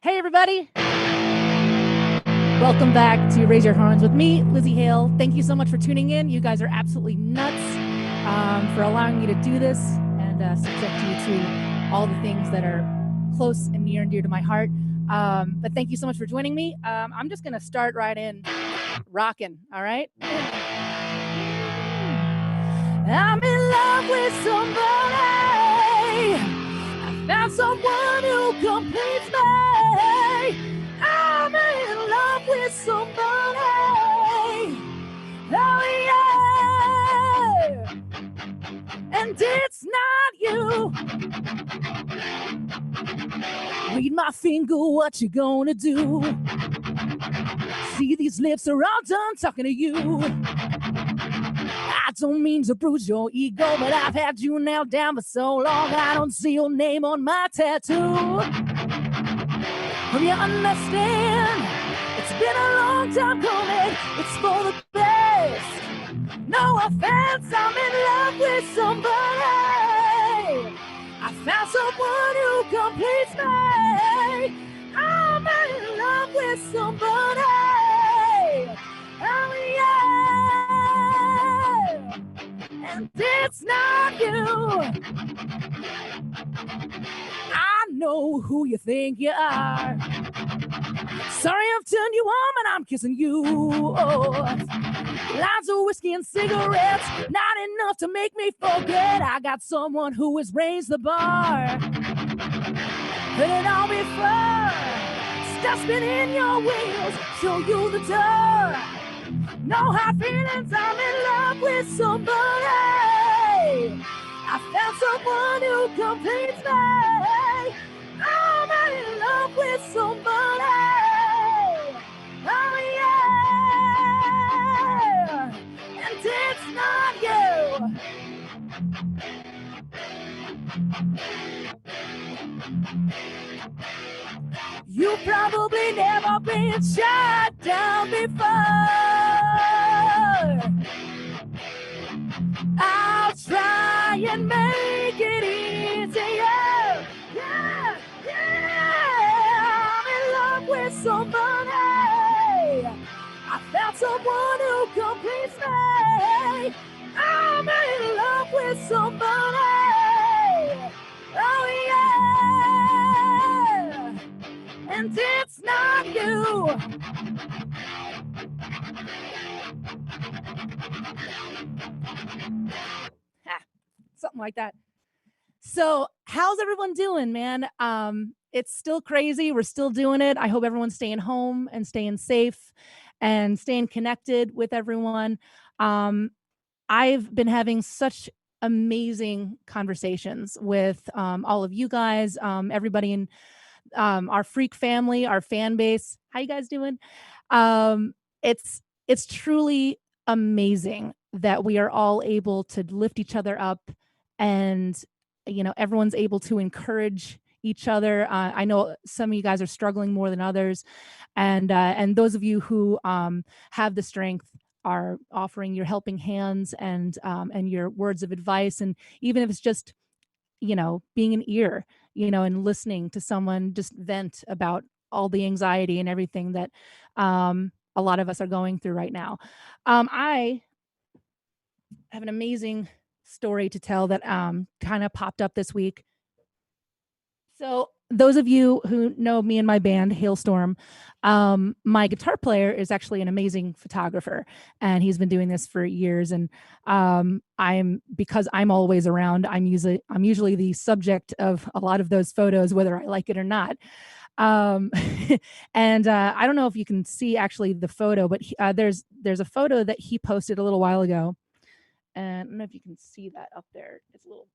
Hey, everybody. Welcome back to Raise Your Horns with me, Lzzy Hale. Thank you so much for tuning in. You guys are absolutely nuts for allowing me to do this and subject you to all the things that are close and near and dear to my heart. But thank you so much for joining me. I'm just going to start right in rocking, all right? I'm in love with somebody. I found someone who completes me. I'm in love with somebody. Oh yeah. And it's not you. Read my finger, what you gonna do? See, these lips are all done talking to you. I don't mean to bruise your ego, but I've had you nailed down for so long I don't see your name on my tattoo. You understand? It's been a long time coming. It's for the best. No offense, I'm in love with somebody. I found someone who completes me. I'm in love with somebody. Oh yeah. And it's not you. I know who you think you are. Sorry I've turned you on, and I'm kissing you. Oh, lots of whiskey and cigarettes, not enough to make me forget. I got someone who has raised the bar. Heard it all before. Stop spinning your wheels, show you the door. No hard feelings, I'm in love with somebody. I found someone who completes me. I'm in love with somebody. Oh yeah. And it's not you. You've probably never been shot down before. I'll try and make it easier. Yeah, yeah. I'm in love with somebody. I found someone who completes me. I'm in love with somebody. Oh yeah. And it's not you. Something like that. So how's everyone doing, man? It's still crazy. We're still doing it. I hope everyone's staying home and staying safe and staying connected with everyone. I've been having such amazing conversations with all of you guys, everybody in our freak family, our fan base. How you guys doing? It's truly amazing that we are all able to lift each other up, and everyone's able to encourage each other. I know some of you guys are struggling more than others, and those of you who have the strength are offering your helping hands and your words of advice, and even if it's just being an ear, and listening to someone just vent about all the anxiety and everything that a lot of us are going through right now. I have an amazing story to tell that kind of popped up this week. So those of you who know me and my band, Hailstorm, my guitar player is actually an amazing photographer, and he's been doing this for years. And because I'm always around, I'm usually the subject of a lot of those photos, whether I like it or not. And I don't know if you can see actually the photo, but there's a photo that he posted a little while ago, and I don't know if you can see that up there. It's a little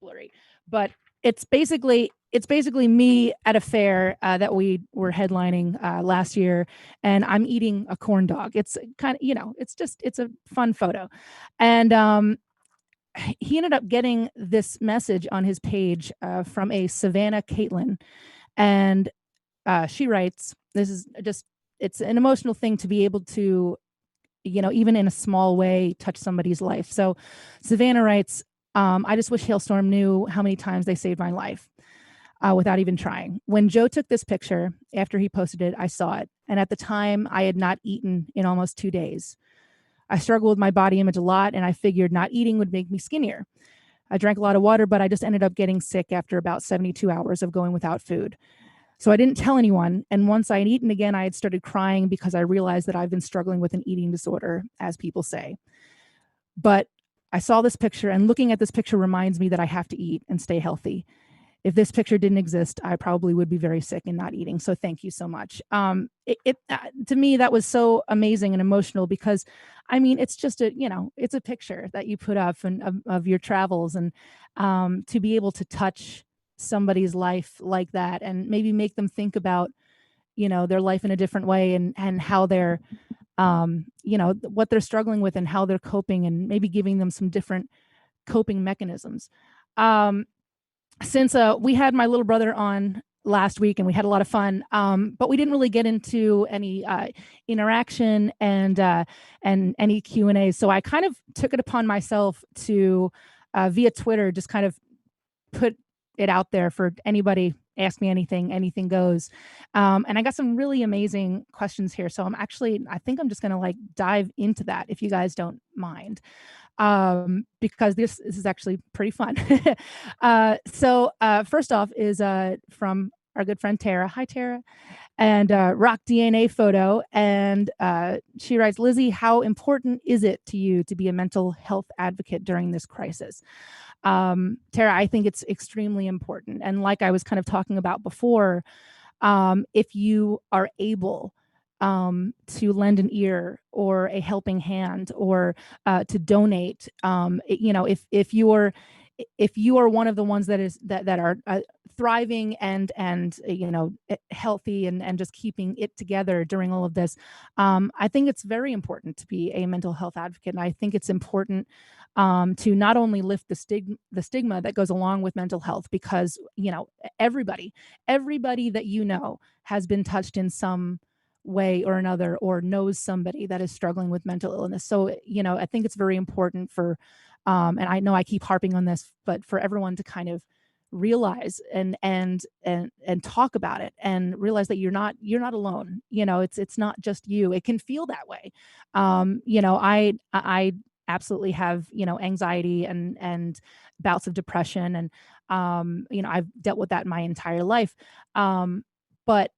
blurry, but it's basically me at a fair that we were headlining last year, and I'm eating a corn dog. It's kind of, it's a fun photo. And he ended up getting this message on his page from a Savannah Caitlin, and she writes, it's an emotional thing to be able to, even in a small way, touch somebody's life. So Savannah writes, I just wish Hailstorm knew how many times they saved my life. without even trying. When Joe took this picture after he posted it, I saw it. And at the time, I had not eaten in almost 2 days. I struggled with my body image a lot, and I figured not eating would make me skinnier. I drank a lot of water, but I just ended up getting sick after about 72 hours of going without food. So I didn't tell anyone. And once I had eaten again, I had started crying because I realized that I've been struggling with an eating disorder, as people say. But I saw this picture, and looking at this picture reminds me that I have to eat and stay healthy. If this picture didn't exist, I probably would be very sick and not eating. So thank you so much. To me, that was so amazing and emotional because, I mean, it's just it's a picture that you put up and of your travels, and to be able to touch somebody's life like that and maybe make them think about, their life in a different way, and how they're, what they're struggling with and how they're coping, and maybe giving them some different coping mechanisms. Um, since we had my little brother on last week and we had a lot of fun, but we didn't really get into any interaction and any Q&A. So I kind of took it upon myself to via Twitter just kind of put it out there for anybody. Ask me anything, anything goes. And I got some really amazing questions here. So I think I'm just going to like dive into that if you guys don't mind, because this is actually pretty fun. So first off is from our good friend Tara. Hi, Tara. And Rock DNA photo. And she writes, Lzzy, how important is it to you to be a mental health advocate during this crisis? Tara, I think it's extremely important. And like I was kind of talking about before, if you are able to lend an ear or a helping hand, or to donate, if you are one of the ones that are thriving and healthy and just keeping it together during all of this, I think it's very important to be a mental health advocate, and I think it's important to not only lift the stigma that goes along with mental health, because everybody that has been touched in some way or another, or knows somebody that is struggling with mental illness. So I think it's very important for, and I know I keep harping on this, but for everyone to kind of realize and talk about it, and realize that you're not alone. It's not just you. It can feel that way. I absolutely have anxiety and bouts of depression, and I've dealt with that my entire life. But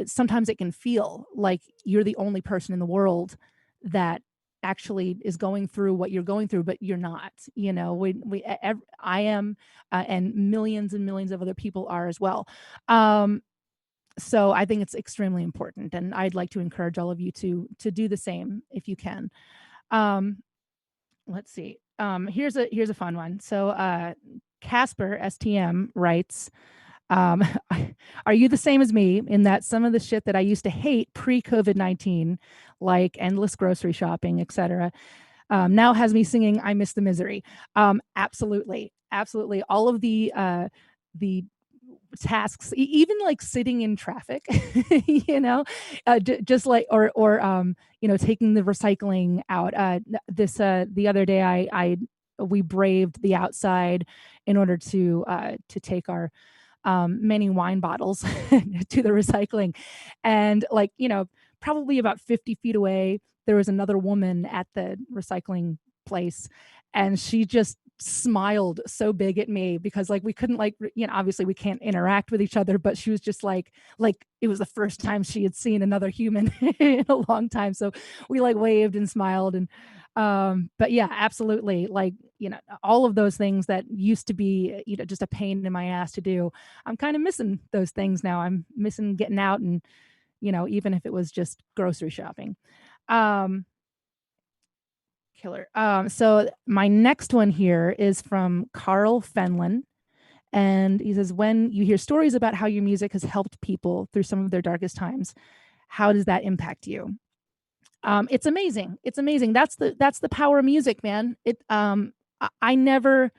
sometimes it can feel like you're the only person in the world that actually is going through what you're going through, but you're not. I am, and millions of other people are as well. So I think it's extremely important, and I'd like to encourage all of you to do the same if you can. Um, let's see. Here's a fun one. So Casper STM writes, um, are you the same as me in that some of the shit that I used to hate pre-COVID-19, like endless grocery shopping, etc., now has me singing "I Miss the Misery"? Absolutely, absolutely. All of the tasks, even like sitting in traffic, just like, or taking the recycling out. The other day, we braved the outside in order to take our many wine bottles to the recycling. And probably about 50 feet away, there was another woman at the recycling place. And she just smiled so big at me because we couldn't, obviously we can't interact with each other, but she was just like it was the first time she had seen another human in a long time. So we waved and smiled. And but yeah, absolutely. All of those things that used to be, just a pain in my ass to do, I'm kind of missing those things now. I'm missing getting out and, even if it was just grocery shopping. Killer. So my next one here is from Carl Fenlon. And he says, when you hear stories about how your music has helped people through some of their darkest times, how does that impact you? It's amazing. It's amazing. That's the power of music, man. I never,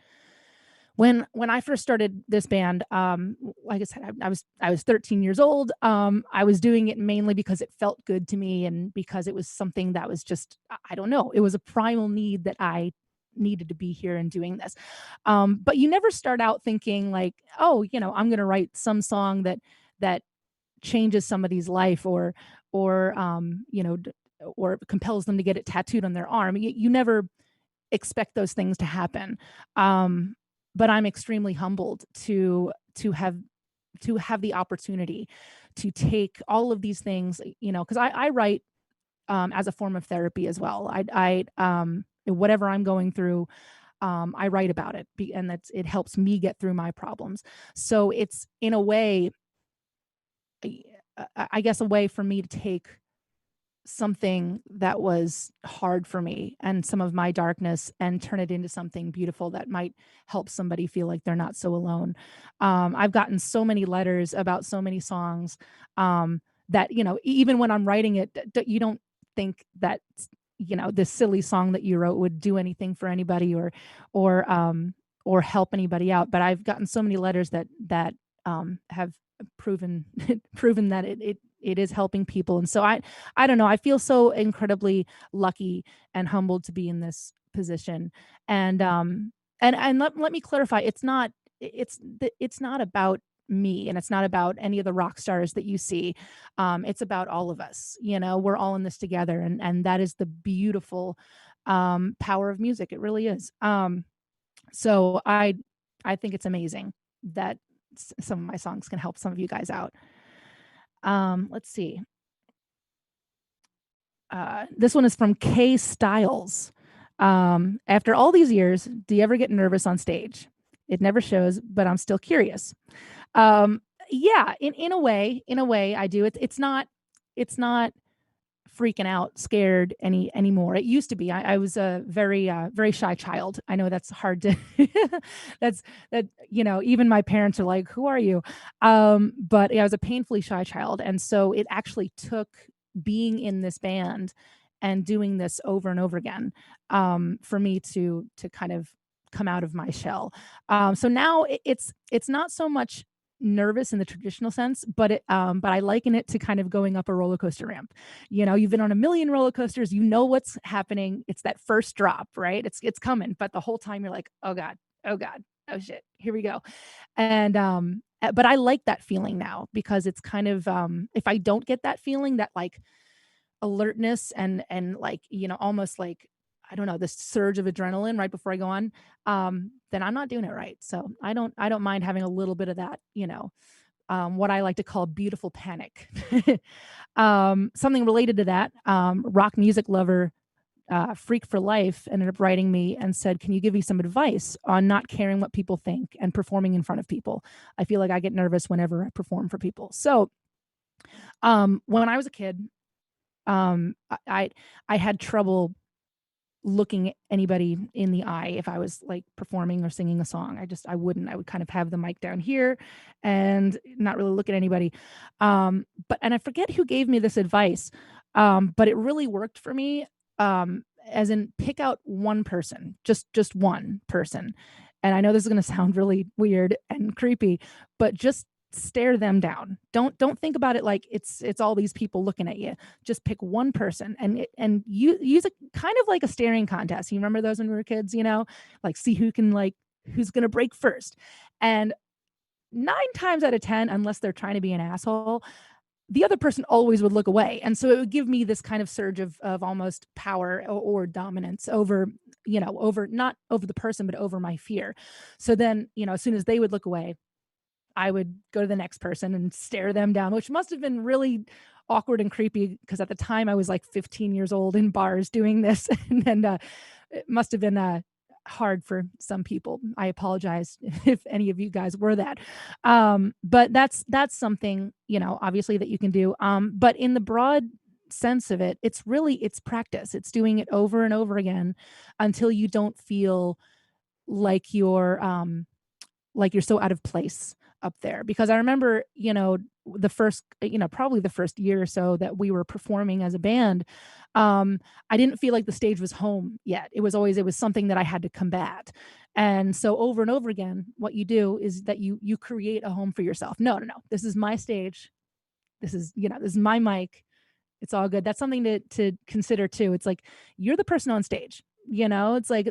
when I first started this band, like I said, I was 13 years old. I was doing it mainly because it felt good to me, and because it was something that was just, I don't know, it was a primal need that I needed to be here and doing this. But you never start out thinking like, oh, I'm going to write some song that changes somebody's life, or compels them to get it tattooed on their arm. You never expect those things to happen. Um, but I'm extremely humbled to have the opportunity to take all of these things, because I write as a form of therapy as well. Whatever I'm going through, I write about it, and it helps me get through my problems. So it's in a way, I guess, a way for me to take something that was hard for me and some of my darkness and turn it into something beautiful that might help somebody feel like they're not so alone. I've gotten so many letters about so many songs, that, even when I'm writing it, you don't think that, this silly song that you wrote would do anything for anybody, or, or help anybody out. But I've gotten so many letters that have proven proven that it is helping people. And so I don't know, I feel so incredibly lucky and humbled to be in this position. And let me clarify, it's not about me, and it's not about any of the rock stars that you see. It's about all of us. We're all in this together, and that is the beautiful power of music. It really is. So I think it's amazing that some of my songs can help some of you guys out. Let's see. This one is from K Styles. After all these years, do you ever get nervous on stage? It never shows, but I'm still curious. Um, yeah, in a way, I do. It's not freaking out, scared anymore. It used to be. I was a very shy child. I know that's hard to. that's that. Even my parents are like, "Who are you?" But yeah, I was a painfully shy child, and so it actually took being in this band and doing this over and over again, for me to kind of come out of my shell. So now it's not so much nervous in the traditional sense, but I liken it to kind of going up a roller coaster ramp. You've been on a million roller coasters, what's happening. It's that first drop, right? It's coming, but the whole time you're like, oh God, oh God, oh shit, here we go. And but I like that feeling now, because it's kind of, if I don't get that feeling, that like alertness, and like, almost like, I don't know, this surge of adrenaline right before I go on, then I'm not doing it right. So I don't mind having a little bit of that, what I like to call beautiful panic. Something related to that, rock music lover, Freak for Life, ended up writing me and said, "Can you give me some advice on not caring what people think and performing in front of people? I feel like I get nervous whenever I perform for people." So, when I was a kid, I had trouble looking anybody in the eye if I was like performing or singing a song. I would kind of have the mic down here and not really look at anybody. And I forget who gave me this advice, but it really worked for me. As in, pick out one person, just one person. And I know this is going to sound really weird and creepy, but just stare them down. Don't think about it like it's all these people looking at you. Just pick one person, and you use it kind of like a staring contest. You remember those when we were kids, like see who's going to break first. And 9 times out of 10, unless they're trying to be an asshole, the other person always would look away. And so it would give me this kind of surge of almost power, or dominance over, over, not over the person, but over my fear. So then, as soon as they would look away, I would go to the next person and stare them down, which must have been really awkward and creepy, because at the time I was like 15 years old in bars doing this. And it must have been hard for some people. I apologize if any of you guys were that. But that's something, obviously, that you can do. But in the broad sense of it, it's practice. It's doing it over and over again until you don't feel like you're so out of place up there. Because I remember, the first, probably the first year or so that we were performing as a band, I didn't feel like the stage was home yet. It was something that I had to combat. And so over and over again, what you do is that you create a home for yourself. No, no, no. This is my stage. This is my mic. It's all good. That's something to consider too. It's like, you're the person on stage. It's like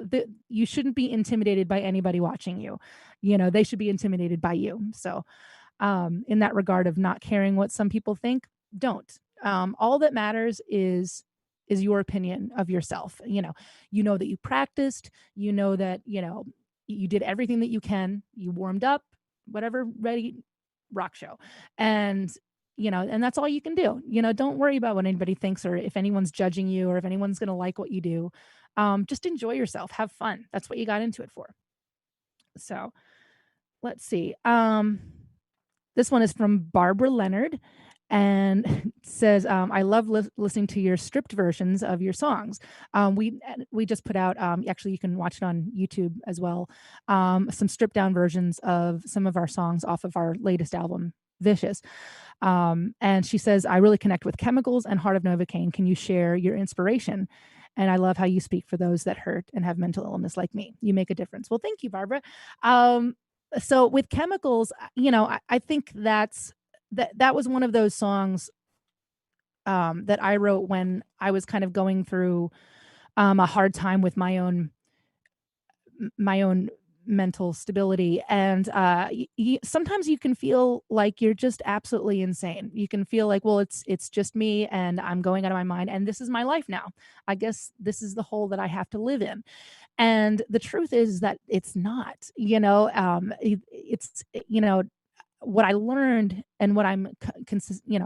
you shouldn't be intimidated by anybody watching you. They should be intimidated by you. So, in that regard of not caring what some people think, don't. All that matters is your opinion of yourself. That you practiced, that you did everything that you can, you warmed up, whatever, ready, rock show. And that's all you can do. Don't worry about what anybody thinks, or if anyone's judging you, or if anyone's going to like what you do. Just enjoy yourself, have fun. That's what you got into it for. So let's see. This one is from Barbara Leonard, and it says, "I love listening to your stripped versions of your songs. We just put out, actually, you can watch it on YouTube as well. Some stripped down versions of some of our songs off of our latest album, Vicious." And she says, "I really connect with Chemicals and Heart of Novocaine. Can you share your inspiration? And I love how you speak for those that hurt and have mental illness like me. You make a difference." Well, thank you, Barbara. So with Chemicals, I think that was one of those songs that I wrote when I was kind of going through a hard time with my own mental stability. And sometimes you can feel like you're just absolutely insane. You can feel like, well, it's just me, and I'm going out of my mind, and this is my life now. I guess this is the hole that I have to live in. And the truth is that it's not. It's what I learned, and what I'm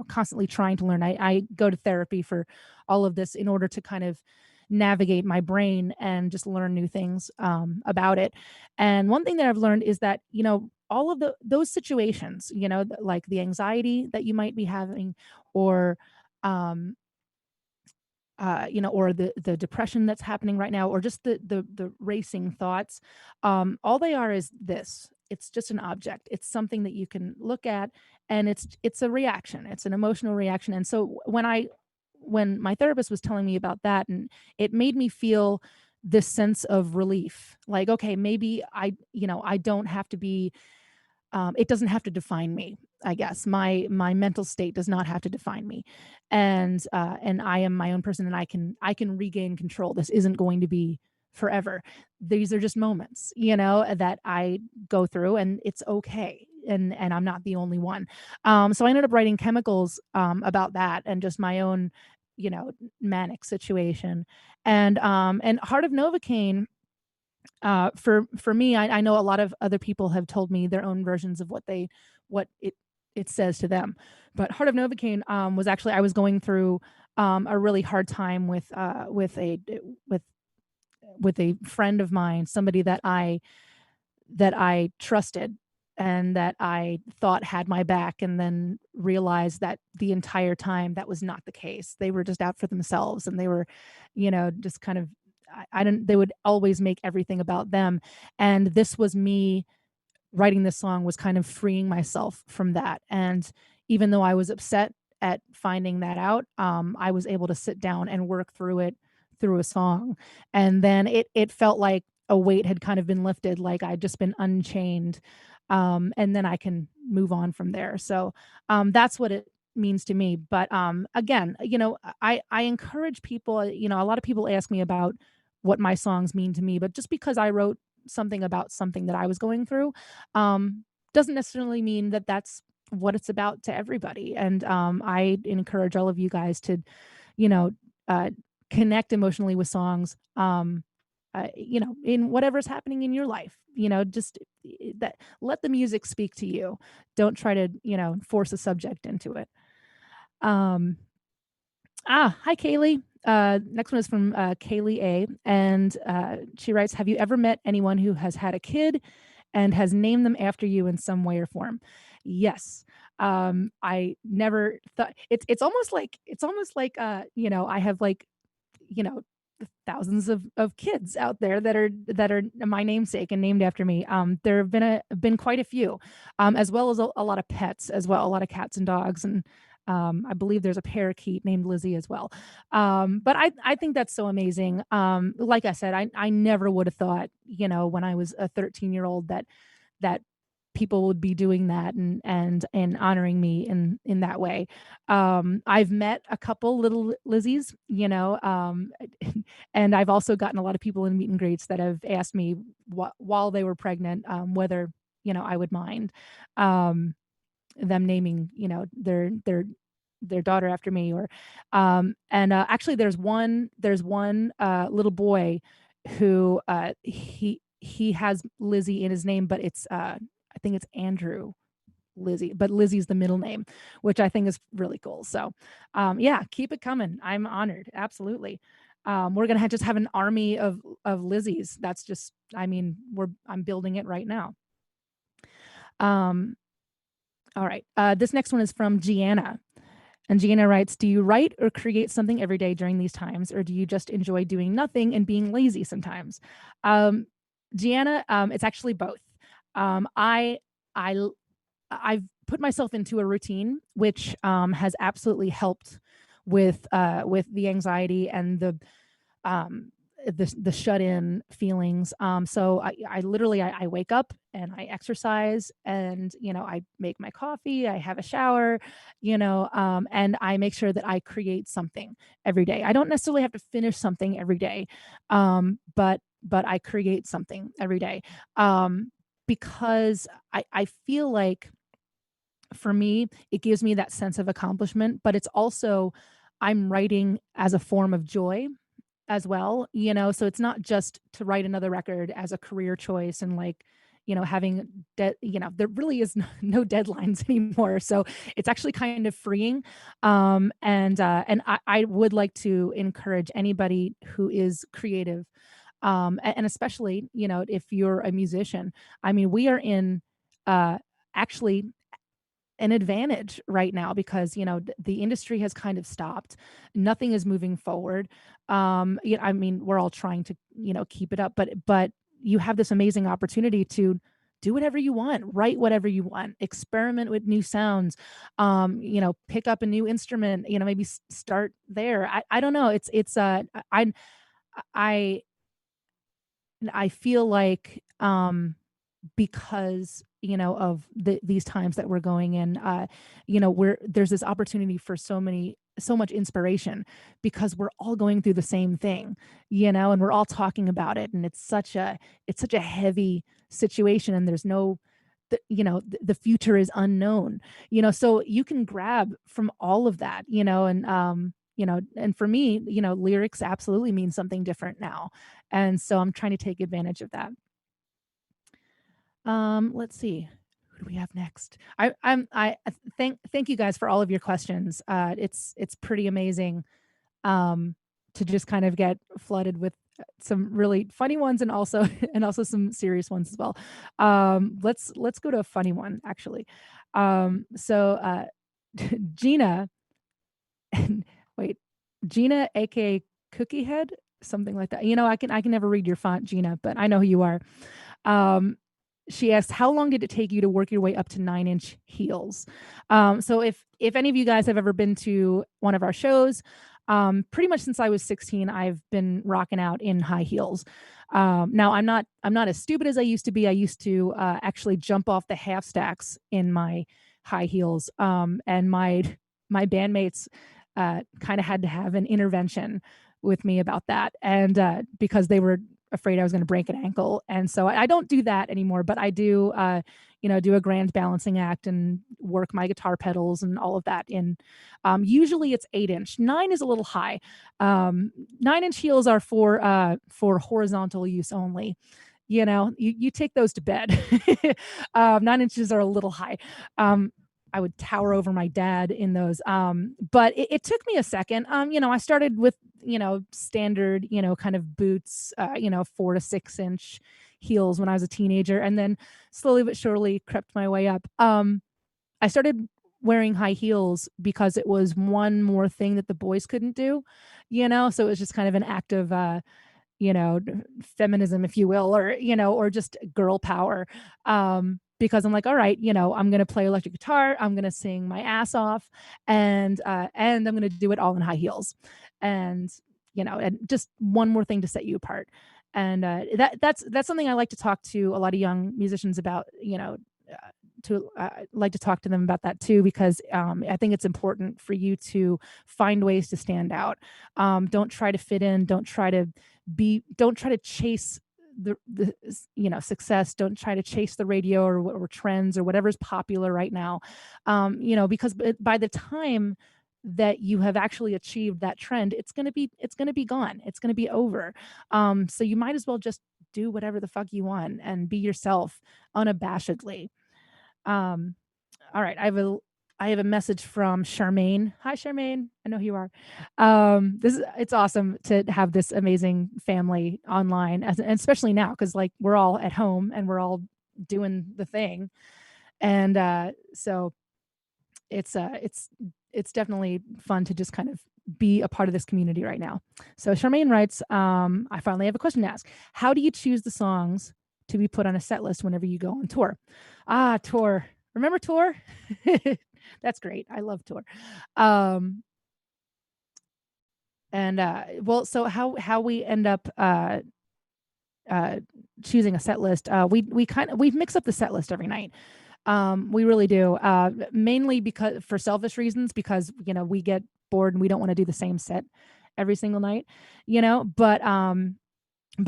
constantly trying to learn. I go to therapy for all of this in order to kind of navigate my brain and just learn new things about it. And one thing that I've learned is that all of those situations, like the anxiety that you might be having, or um, or the depression that's happening right now, or just the racing thoughts. All they are is this. It's just an object. It's something that you can look at, and it's a reaction. It's an emotional reaction. And so when my therapist was telling me about that, and it made me feel this sense of relief. Like, okay, maybe I don't have to be it doesn't have to define me. I guess my mental state does not have to define me, and I am my own person, and I can regain control. This isn't going to be forever. These are just moments, that I go through, and it's okay. And I'm not the only one. So I ended up writing Chemicals about that, and just my own, manic situation, and Heart of Novocaine. For me, I know a lot of other people have told me their own versions of what it says to them. But Heart of Novocaine was actually, I was going through a really hard time with with a friend of mine, somebody that I trusted, and that I thought had my back, and then realized that the entire time that was not the case. They were just out for themselves, and they were, just kind of, I don't, they would always make everything about them. And this was me writing this song, was kind of freeing myself from that. And even though I was upset at finding that out, I was able to sit down and work through it through a song. And then it felt like a weight had kind of been lifted, like I'd just been unchained. And then I can move on from there. So that's what it means to me. But again, I encourage people. A lot of people ask me about what my songs mean to me, but just because I wrote something about something that I was going through, doesn't necessarily mean that that's what it's about to everybody. And I encourage all of you guys to, you know, uh, connect emotionally with songs, in whatever's happening in your life. Just that, let the music speak to you. Don't try to, force a subject into it. Um, Hi, Kaylee. Next one is from Kaylee A. And she writes, "Have you ever met anyone who has had a kid and has named them after you in some way or form?" Yes. I never thought it's almost like I have, like, you know thousands of kids out there that are my namesake and named after me. There have been quite a few, as well as a lot of pets as well, a lot of cats and dogs, and I believe there's a parakeet named Lzzy as well. But I think that's so amazing. Like I said, I never would have thought, when I was a 13-year-old, that people would be doing that and honoring me in that way. I've met a couple little Lizzies, and I've also gotten a lot of people in meet and greets that have asked me while they were pregnant, whether I would mind um, them naming their daughter after me, or and actually there's one little boy who he has Lizzie in his name, but it's I think it's Andrew Lizzie, but Lizzie's the middle name, which I think is really cool. So yeah, keep it coming. I'm honored. Absolutely. We're gonna just have an army of Lizzies. That's just, I mean, I'm building it right now. Um, all right. This next one is from Gianna. And Gianna writes, do you write or create something every day during these times, or do you just enjoy doing nothing and being lazy sometimes? Um, Gianna, it's actually both. Um, I, I, I've put myself into a routine, which has absolutely helped with the anxiety and um, the shut in feelings. So I literally I wake up and I exercise, and I make my coffee, I have a shower, and I make sure that I create something every day. I don't necessarily have to finish something every day, but I create something every day, because I feel like for me it gives me that sense of accomplishment, but it's also I'm writing as a form of joy as well, so it's not just to write another record as a career choice and like, having there really is no deadlines anymore. So it's actually kind of freeing. And I would like to encourage anybody who is creative, and especially, if you're a musician. I mean, we are in actually an advantage right now because the industry has kind of stopped, nothing is moving forward. I mean, we're all trying to keep it up, but you have this amazing opportunity to do whatever you want, write whatever you want, experiment with new sounds, pick up a new instrument, maybe start there. I don't know, it's I I feel like because of these times that we're going in, where there's this opportunity for so much inspiration because we're all going through the same thing, and we're all talking about it, and it's such a heavy situation, and there's no the future is unknown, so you can grab from all of that, and for me, lyrics absolutely mean something different now, and so I'm trying to take advantage of that. Let's see. Who do we have next? I thank you guys for all of your questions. It's pretty amazing to just kind of get flooded with some really funny ones, and also and also some serious ones as well. Let's go to a funny one actually. So Gina, wait, Gina, aka Cookie Head, something like that. I can never read your font, Gina, but I know who you are. Um, she asks, how long did it take you to work your way up to 9-inch heels? So if any of you guys have ever been to one of our shows, pretty much since I was 16, I've been rocking out in high heels. Now I'm not as stupid as I used to be. I used to actually jump off the half stacks in my high heels, and my bandmates kind of had to have an intervention with me about that, and because they were afraid I was going to break an ankle. And so I don't do that anymore, but I do, do a grand balancing act and work my guitar pedals and all of that in, usually it's 8-inch. 9 is a little high. 9-inch heels are for horizontal use only. You take those to bed. 9 inches are a little high. I would tower over my dad in those. But it took me a second. I started with, standard, kind of boots, 4 to 6 inch heels when I was a teenager, and then slowly but surely crept my way up. I started wearing high heels because it was one more thing that the boys couldn't do, so it was just kind of an act of, you know, feminism, if you will, or just girl power. Because I'm like, all right, I'm gonna play electric guitar, I'm gonna sing my ass off, and I'm gonna do it all in high heels, and and just one more thing to set you apart. And that's something I like to talk to a lot of young musicians about. like to talk to them about that too, because I think it's important for you to find ways to stand out. Don't try to fit in. Don't try to chase success. Don't try to chase the radio or trends or whatever's popular right now. Because by the time that you have actually achieved that trend, it's going to be gone. It's going to be over. So you might as well just do whatever the fuck you want and be yourself unabashedly. um, all right, I have a message from Charmaine. Hi, Charmaine. I know who you are. It's awesome to have this amazing family online, and especially now because like we're all at home and we're all doing the thing, and so it's definitely fun to just kind of be a part of this community right now. So Charmaine writes, I finally have a question to ask. How do you choose the songs to be put on a set list whenever you go on tour? Tour. Remember tour? That's great. I love tour. Um, and well, so how we end up uh, choosing a set list? We mix up the set list every night. We really do. Mainly because for selfish reasons, because we get bored and we don't want to do the same set every single night, but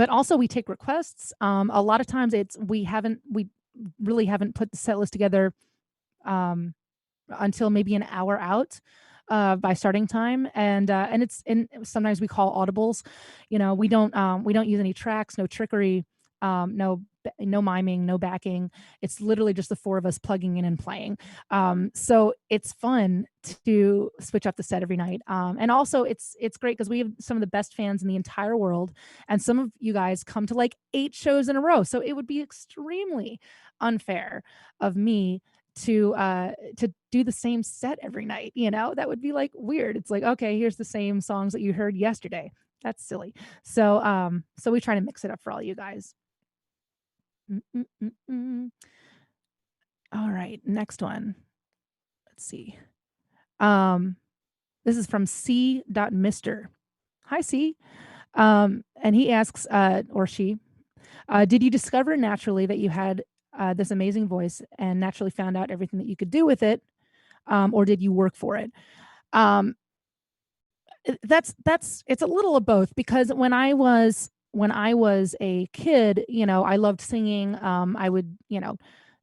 also we take requests. A lot of times we really haven't put the set list together um, until maybe an hour out by starting time, and sometimes we call audibles. We don't use any tracks, no trickery, no miming, no backing. It's literally just the four of us plugging in and playing. So it's fun to switch up the set every night, and also it's great because we have some of the best fans in the entire world, and some of you guys come to like 8 shows in a row. So it would be extremely unfair of me to do the same set every night. That would be like weird. It's like, okay, here's the same songs that you heard yesterday. That's silly. So we try to mix it up for all you guys. Mm-mm-mm-mm. All right, next one. Let's see. um this is from C. Mister. Hi, C. And he asks, or she, did you discover naturally that you had this amazing voice and naturally found out everything that you could do with it, or did you work for it? Um, that's it's a little of both, because when I was a kid, I loved singing. I would,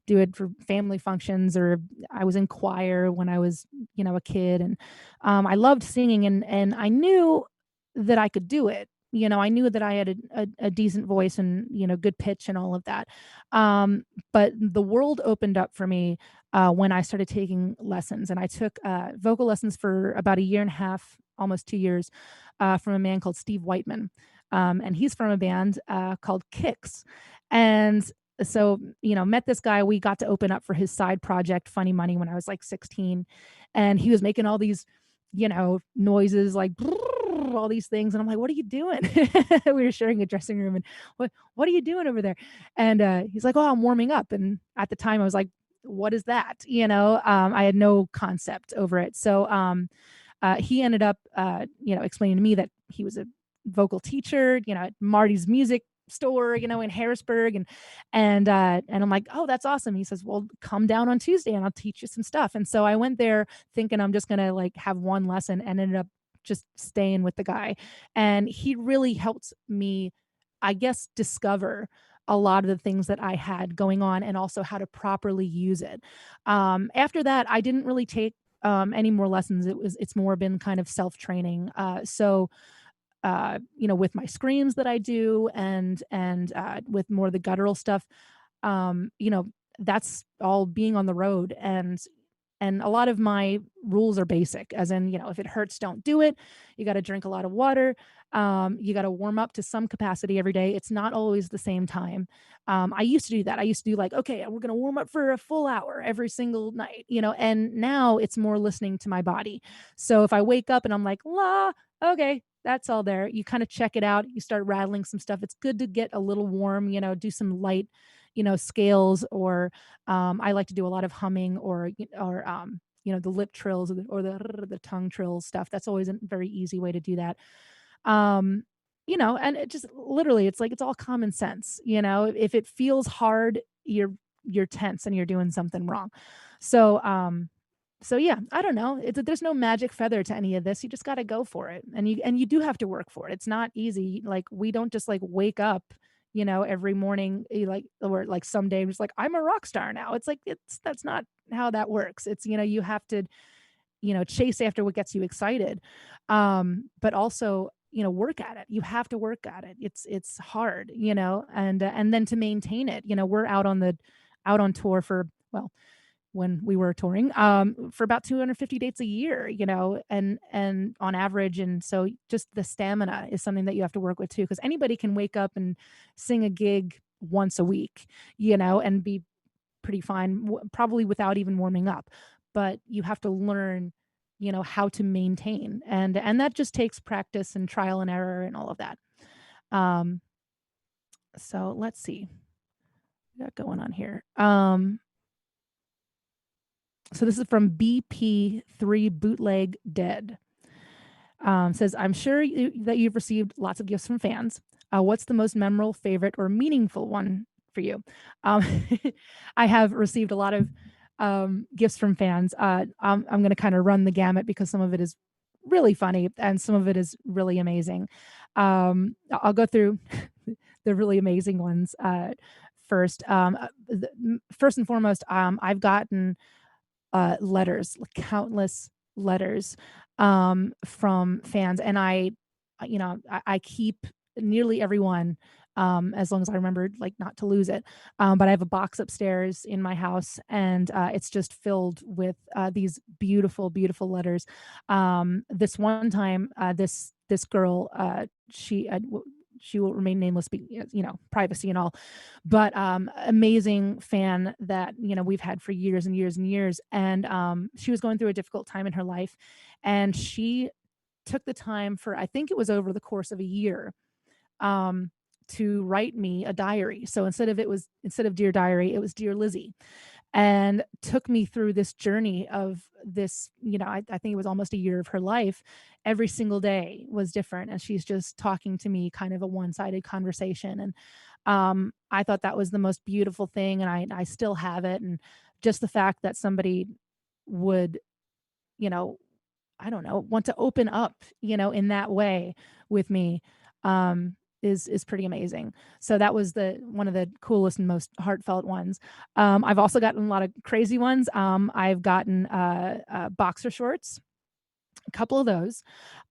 do it for family functions, or I was in choir when I was, a kid, and I loved singing, and I knew that I could do it. I knew that I had a decent voice and good pitch and all of that. But the world opened up for me when I started taking lessons, and I took vocal lessons for about a year and a half, almost 2 years, from a man called Steve Whiteman, and he's from a band called Kicks, and so met this guy. We got to open up for his side project Funny Money when I was like 16, and he was making all these noises like all these things, and I'm like, what are you doing? We were sharing a dressing room, and what are you doing over there? And he's like, oh, I'm warming up. And at the time I was like, what is that? I had no concept over it. So he ended up explaining to me that he was a vocal teacher, at Marty's music store, in Harrisburg, and I'm like, oh, that's awesome. He says, well, come down on Tuesday and I'll teach you some stuff. And so I went there thinking I'm just gonna like have one lesson, and ended up just staying with the guy. And he really helped me, I guess, discover a lot of the things that I had going on, and also how to properly use it. After that, I didn't really take any more lessons. It's more been kind of self training. With my screams that I do, and with more of the guttural stuff, um, you know, that's all being on the road, and a lot of my rules are basic, as in, if it hurts, don't do it. You got to drink a lot of water. You got to warm up to some capacity every day. It's not always the same time. I used to do that. I used to do like, okay, we're going to warm up for a full hour every single night, and now it's more listening to my body. So if I wake up and I'm like, la, okay, that's all there. You kind of check it out. You start rattling some stuff. It's good to get a little warm, do some light, scales, or I like to do a lot of humming, or the lip trills, or the tongue trills stuff. That's always a very easy way to do that. Um, and it just literally, it's like it's all common sense. If it feels hard, you're you're tense and you're doing something wrong. So, so yeah, I don't know. There's no magic feather to any of this. You just got to go for it, and you do have to work for it. It's not easy. Like we don't just like wake up, every morning, like or like someday I'm just like I'm a rock star now. It's like that's not how that works. It's you have to chase after what gets you excited, but also work at it. You have to work at it. It's hard, and then to maintain it. We're out on tour for, well, when we were touring, for about 250 dates a year, and on average. And so just the stamina is something that you have to work with too, because anybody can wake up and sing a gig once a week, and be pretty fine, probably without even warming up. But you have to learn, how to maintain, and that just takes practice and trial and error and all of that. Um, so let's see what we got going on here. So this is from BP3 Bootleg Dead. Says, I'm sure that you've received lots of gifts from fans. What's the most memorable, favorite, or meaningful one for you? Um, I have received a lot of gifts from fans. I'm going to kind of run the gamut because some of it is really funny and some of it is really amazing. I'll go through the really amazing ones first. First and foremost, I've gotten letters, like countless letters from fans, and I keep nearly every one, as long as I remember, like not to lose it. But I have a box upstairs in my house, and it's just filled with these beautiful, beautiful letters. This one time, this girl, she will remain nameless, privacy and all, but amazing fan that we've had for years and years and years. And she was going through a difficult time in her life, and she took the time for, I think it was over the course of a year, um, to write me a diary. So instead of Dear Diary, it was Dear Lzzy, and took me through this journey of this. I think it was almost a year of her life. Every single day was different, and she's just talking to me, kind of a one-sided conversation. And I thought that was the most beautiful thing, and I still have it. And just the fact that somebody would, you know, I don't know, want to open up, in that way with me, is pretty amazing. So that was the one of the coolest and most heartfelt ones. I've also gotten a lot of crazy ones. I've gotten boxer shorts, a couple of those.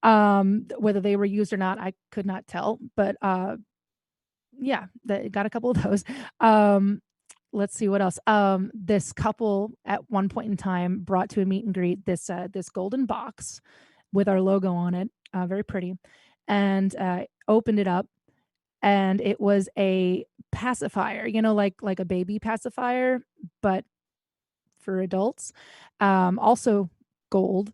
Whether they were used or not, I could not tell, but yeah, got a couple of those. Um, let's see what else. This couple at one point in time brought to a meet and greet this golden box with our logo on it, very pretty, and opened it up, and it was a pacifier, like a baby pacifier, but for adults. Also gold,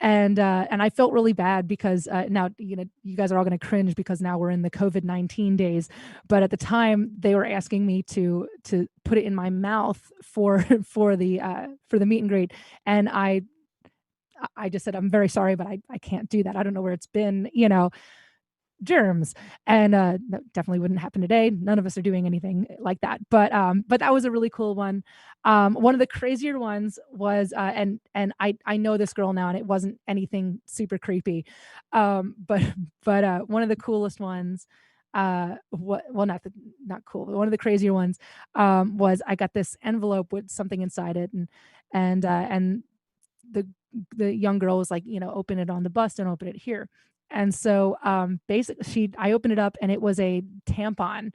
and I felt really bad because now you guys are all going to cringe because now we're in the COVID-19 days, but at the time they were asking me to put it in my mouth for for the meet and greet, and I just said, I'm very sorry, but I can't do that. I don't know where it's been, germs. And that definitely wouldn't happen today. None of us are doing anything like that, but that was a really cool one. One of the crazier ones was and I know this girl now, and it wasn't anything super creepy, but one of the coolest ones, well, not cool, but one of the crazier ones, was I got this envelope with something inside it, and the the young girl was like, open it on the bus, and open it here. And so basically I opened it up, and it was a tampon,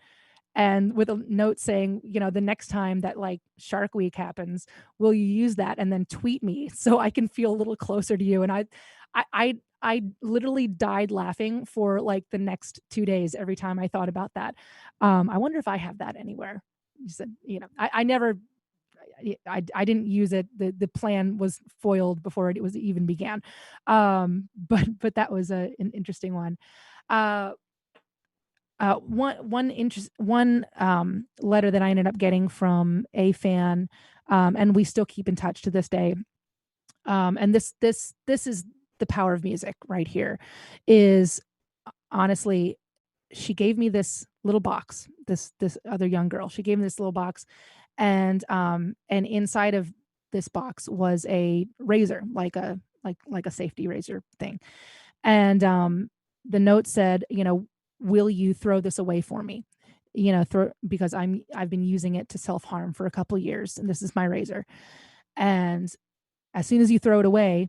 and with a note saying, the next time that like Shark Week happens, will you use that and then tweet me so I can feel a little closer to you? And I literally died laughing for like the next 2 days every time I thought about that. I wonder if I have that anywhere. You said, I never, I didn't use it. The plan was foiled before it was even began. But that was an interesting one. Uh, one letter that I ended up getting from a fan, and we still keep in touch to this day. And this is the power of music right here. Is honestly, she gave me this little box. This other young girl. She gave me this little box, And inside of this box was a razor, like a safety razor thing. And the note said, will you throw this away for me? Because I've been using it to self-harm for a couple years, and this is my razor. And as soon as you throw it away,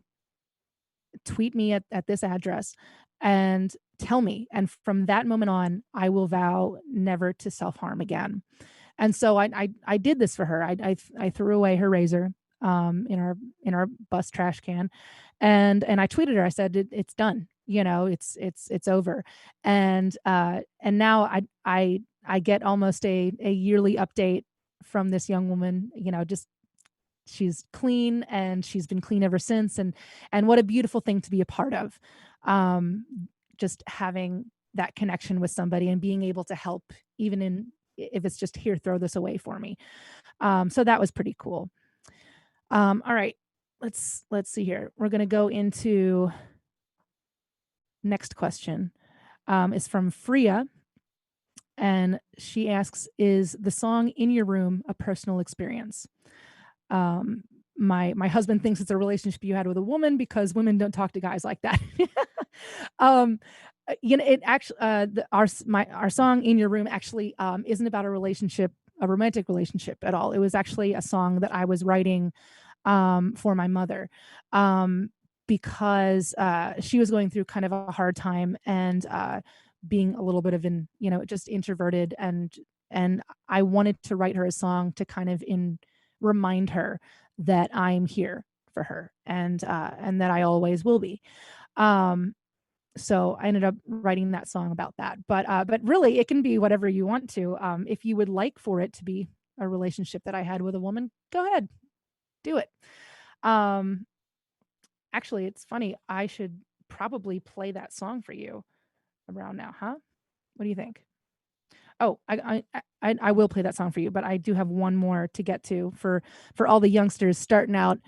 tweet me at this address and tell me. And from that moment on, I will vow never to self-harm again. And so I did this for her. I threw away her razor in our bus trash can, and I tweeted her. I said it's done. It's over. And now I get almost a yearly update from this young woman. Just she's clean, and she's been clean ever since. And what a beautiful thing to be a part of. Um, just having that connection with somebody and being able to help, even in if it's just, here, throw this away for me. So that was pretty cool. All right, let's see here. We're gonna go into next question. Is from Freya, and she asks, "Is the song In Your Room a personal experience?" Um, my husband thinks it's a relationship you had with a woman, because women don't talk to guys like that. um, it actually our song In Your Room actually isn't about a romantic relationship at all. It was actually a song that I was writing for my mother, um, because she was going through kind of a hard time, and being a little bit of just introverted, and I wanted to write her a song to kind of remind her that I'm here for her, and that I always will be. Um, so I ended up writing that song about that. But really, it can be whatever you want to. If you would like for it to be a relationship that I had with a woman, go ahead, do it. Um, Actually, it's funny. I should probably play that song for you around now, huh? What do you think? Oh, I will play that song for you, but I do have one more to get to for all the youngsters starting out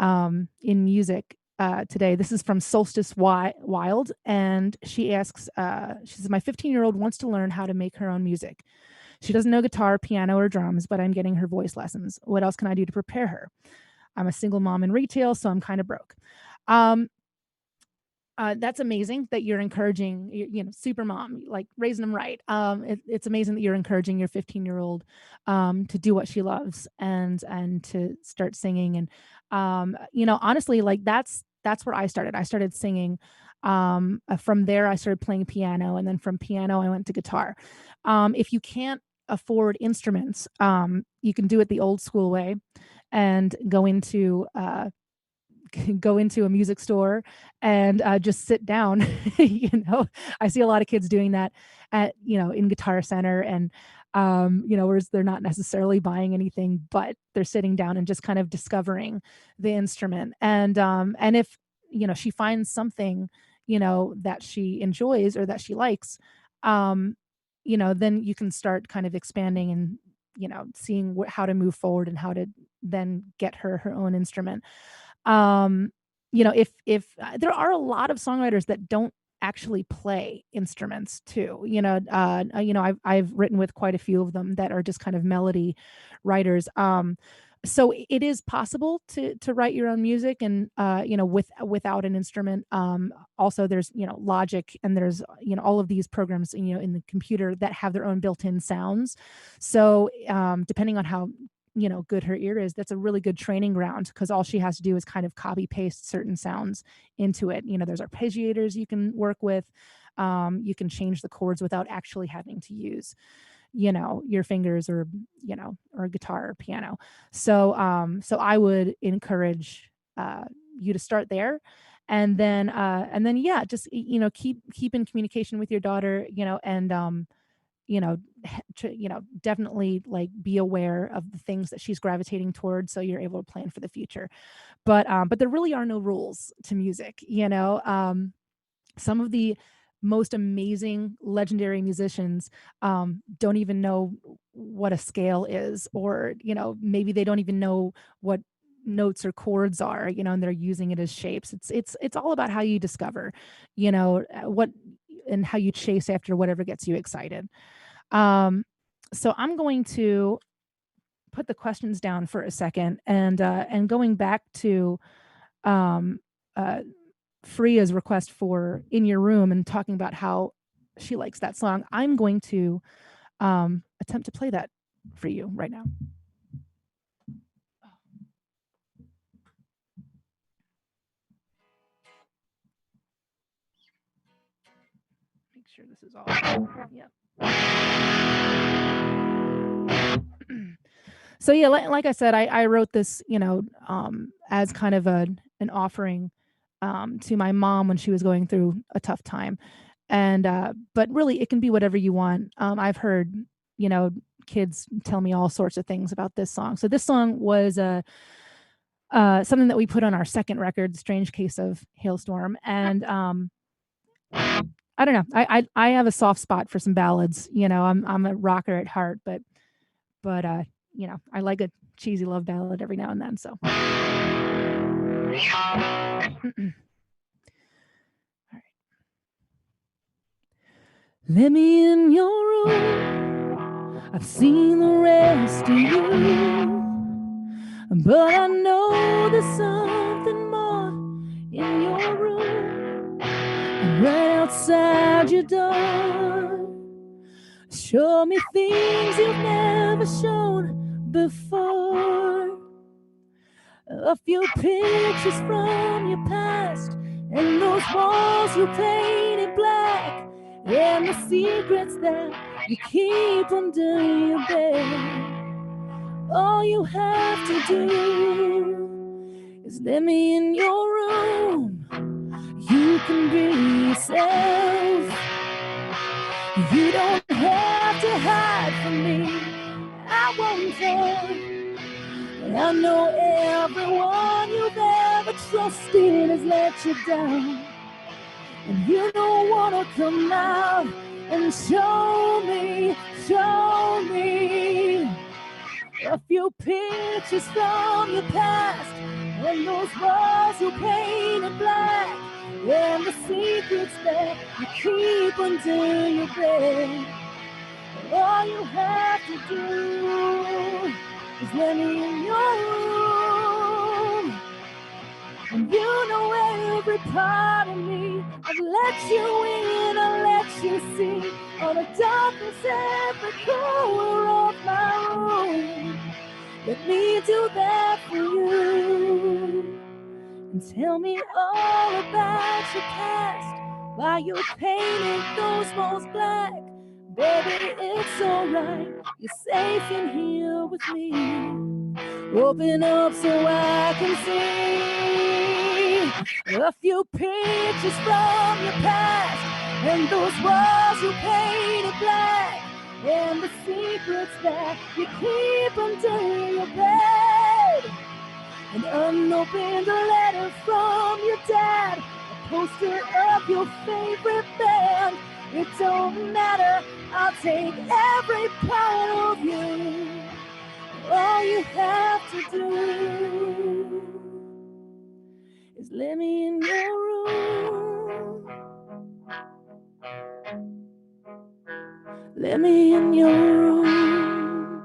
in music today. This is from Solstice Wild, and she asks, she says, "My 15-year-old wants to learn how to make her own music. She doesn't know guitar, piano, or drums, but I'm getting her voice lessons. What else can I do to prepare her? I'm a single mom in retail, so I'm kind of broke." Um, that's amazing that you're encouraging, super mom, like raising them right. It's amazing that you're encouraging your 15-year-old to do what she loves, and to start singing. And honestly, like that's where I started. I started singing. From there, I started playing piano, and then from piano, I went to guitar. If you can't afford instruments, you can do it the old school way, and go into a music store and just sit down. I see a lot of kids doing that in Guitar Center, and whereas they're not necessarily buying anything, but they're sitting down and just kind of discovering the instrument. And if she finds something that she enjoys or that she likes, um then you can start kind of expanding, and seeing how to move forward, and how to then get her own instrument. um if there are a lot of songwriters that don't actually play instruments too. I've written with quite a few of them that are just kind of melody writers. So it is possible to write your own music, and without an instrument. Also, there's Logic, and there's all of these programs in the computer that have their own built-in sounds. So depending on how good her ear is, that's a really good training ground, because all she has to do is kind of copy paste certain sounds into it. There's arpeggiators you can work with. You can change the chords without actually having to use your fingers, or a guitar or piano. So I would encourage you to start there, and then yeah, just keep in communication with your daughter, and you know definitely, like, be aware of the things that she's gravitating towards, so you're able to plan for the future. But there really are no rules to music. Some of the most amazing legendary musicians don't even know what a scale is, or maybe they don't even know what notes or chords are, and they're using it as shapes. It's all about how you discover, what, and how you chase after whatever gets you excited. um so I'm going to put the questions down for a second and going back to um, uh, Freya's request for In Your Room and talking about how she likes that song, I'm going to attempt to play that for you right now. Make sure this is all. Yep. So yeah, like I said, I wrote this, as kind of an offering to my mom when she was going through a tough time, and but really, it can be whatever you want. I've heard, you know, kids tell me all sorts of things about this song. So this song was something that we put on our second record, "Strange Case of Hailstorm," and I don't know. I have a soft spot for some ballads. I'm a rocker at heart, but I like a cheesy love ballad every now and then. So, all right. Let me in your room. I've seen the rest of you, but I know there's something more in your room. And right outside your door, show me things you've never shown before. A few pictures from your past, and those walls you painted black, and the secrets that you keep under your bed. All you have to do is let me in your room. You can be yourself. You don't have to hide from me. I won't care. I know everyone you've ever trusted has let you down, and you don't want to come out and show me a few pictures from your past, and those walls you painted black, and the secrets that you keep under your bed. All you have to do is let me in your room. And you know every part of me. I've let you in, I let you see all the darkness, every corner of my room. Let me do that for you. And tell me all about your past, why you painted those walls black. Baby, it's alright, you're safe in here with me. Open up so I can see a few pictures from your past, and those walls you painted black, and the secrets that you keep under your bed. An unopened letter from your dad, a poster of your favorite band. It don't matter, I'll take every part of you. All you have to do is let me in your room. Let me in your room.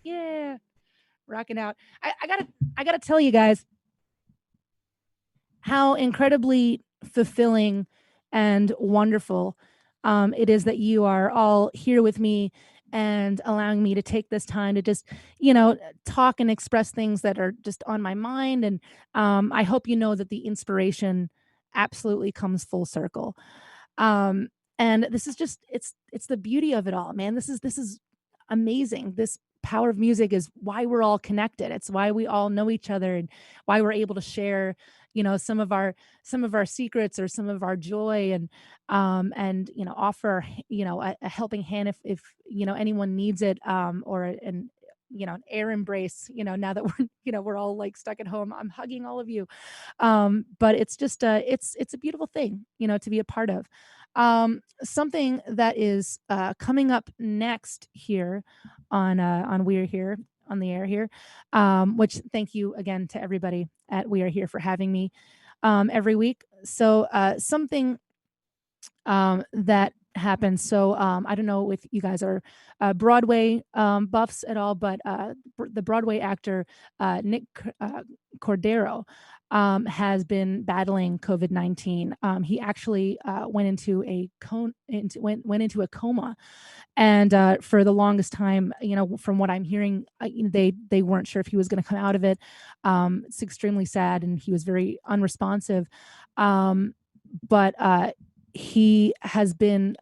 Yeah, rocking out. I gotta tell you guys how incredibly fulfilling and wonderful it is that you are all here with me and allowing me to take this time to just, talk and express things that are just on my mind. And I hope you know that the inspiration absolutely comes full circle. Um, and this is just it's the beauty of it all, man. This is amazing. This power of music is why we're all connected. It's why we all know each other and why we're able to share, some of our secrets or some of our joy and offer a helping hand if anyone needs it or an air embrace now that we're we're all like stuck at home. I'm hugging all of you, but it's just it's a beautiful thing to be a part of. Something that is coming up next here on We Are Here on the air here, which thank you again to everybody at We Are Here for having me every week. So something that happened. So I don't know if you guys are Broadway buffs at all, but the Broadway actor Nick Cordero has been battling COVID-19. He actually went into a coma, and for the longest time, from what I'm hearing, they weren't sure if he was going to come out of it. It's extremely sad, and he was very unresponsive. Um, but he has been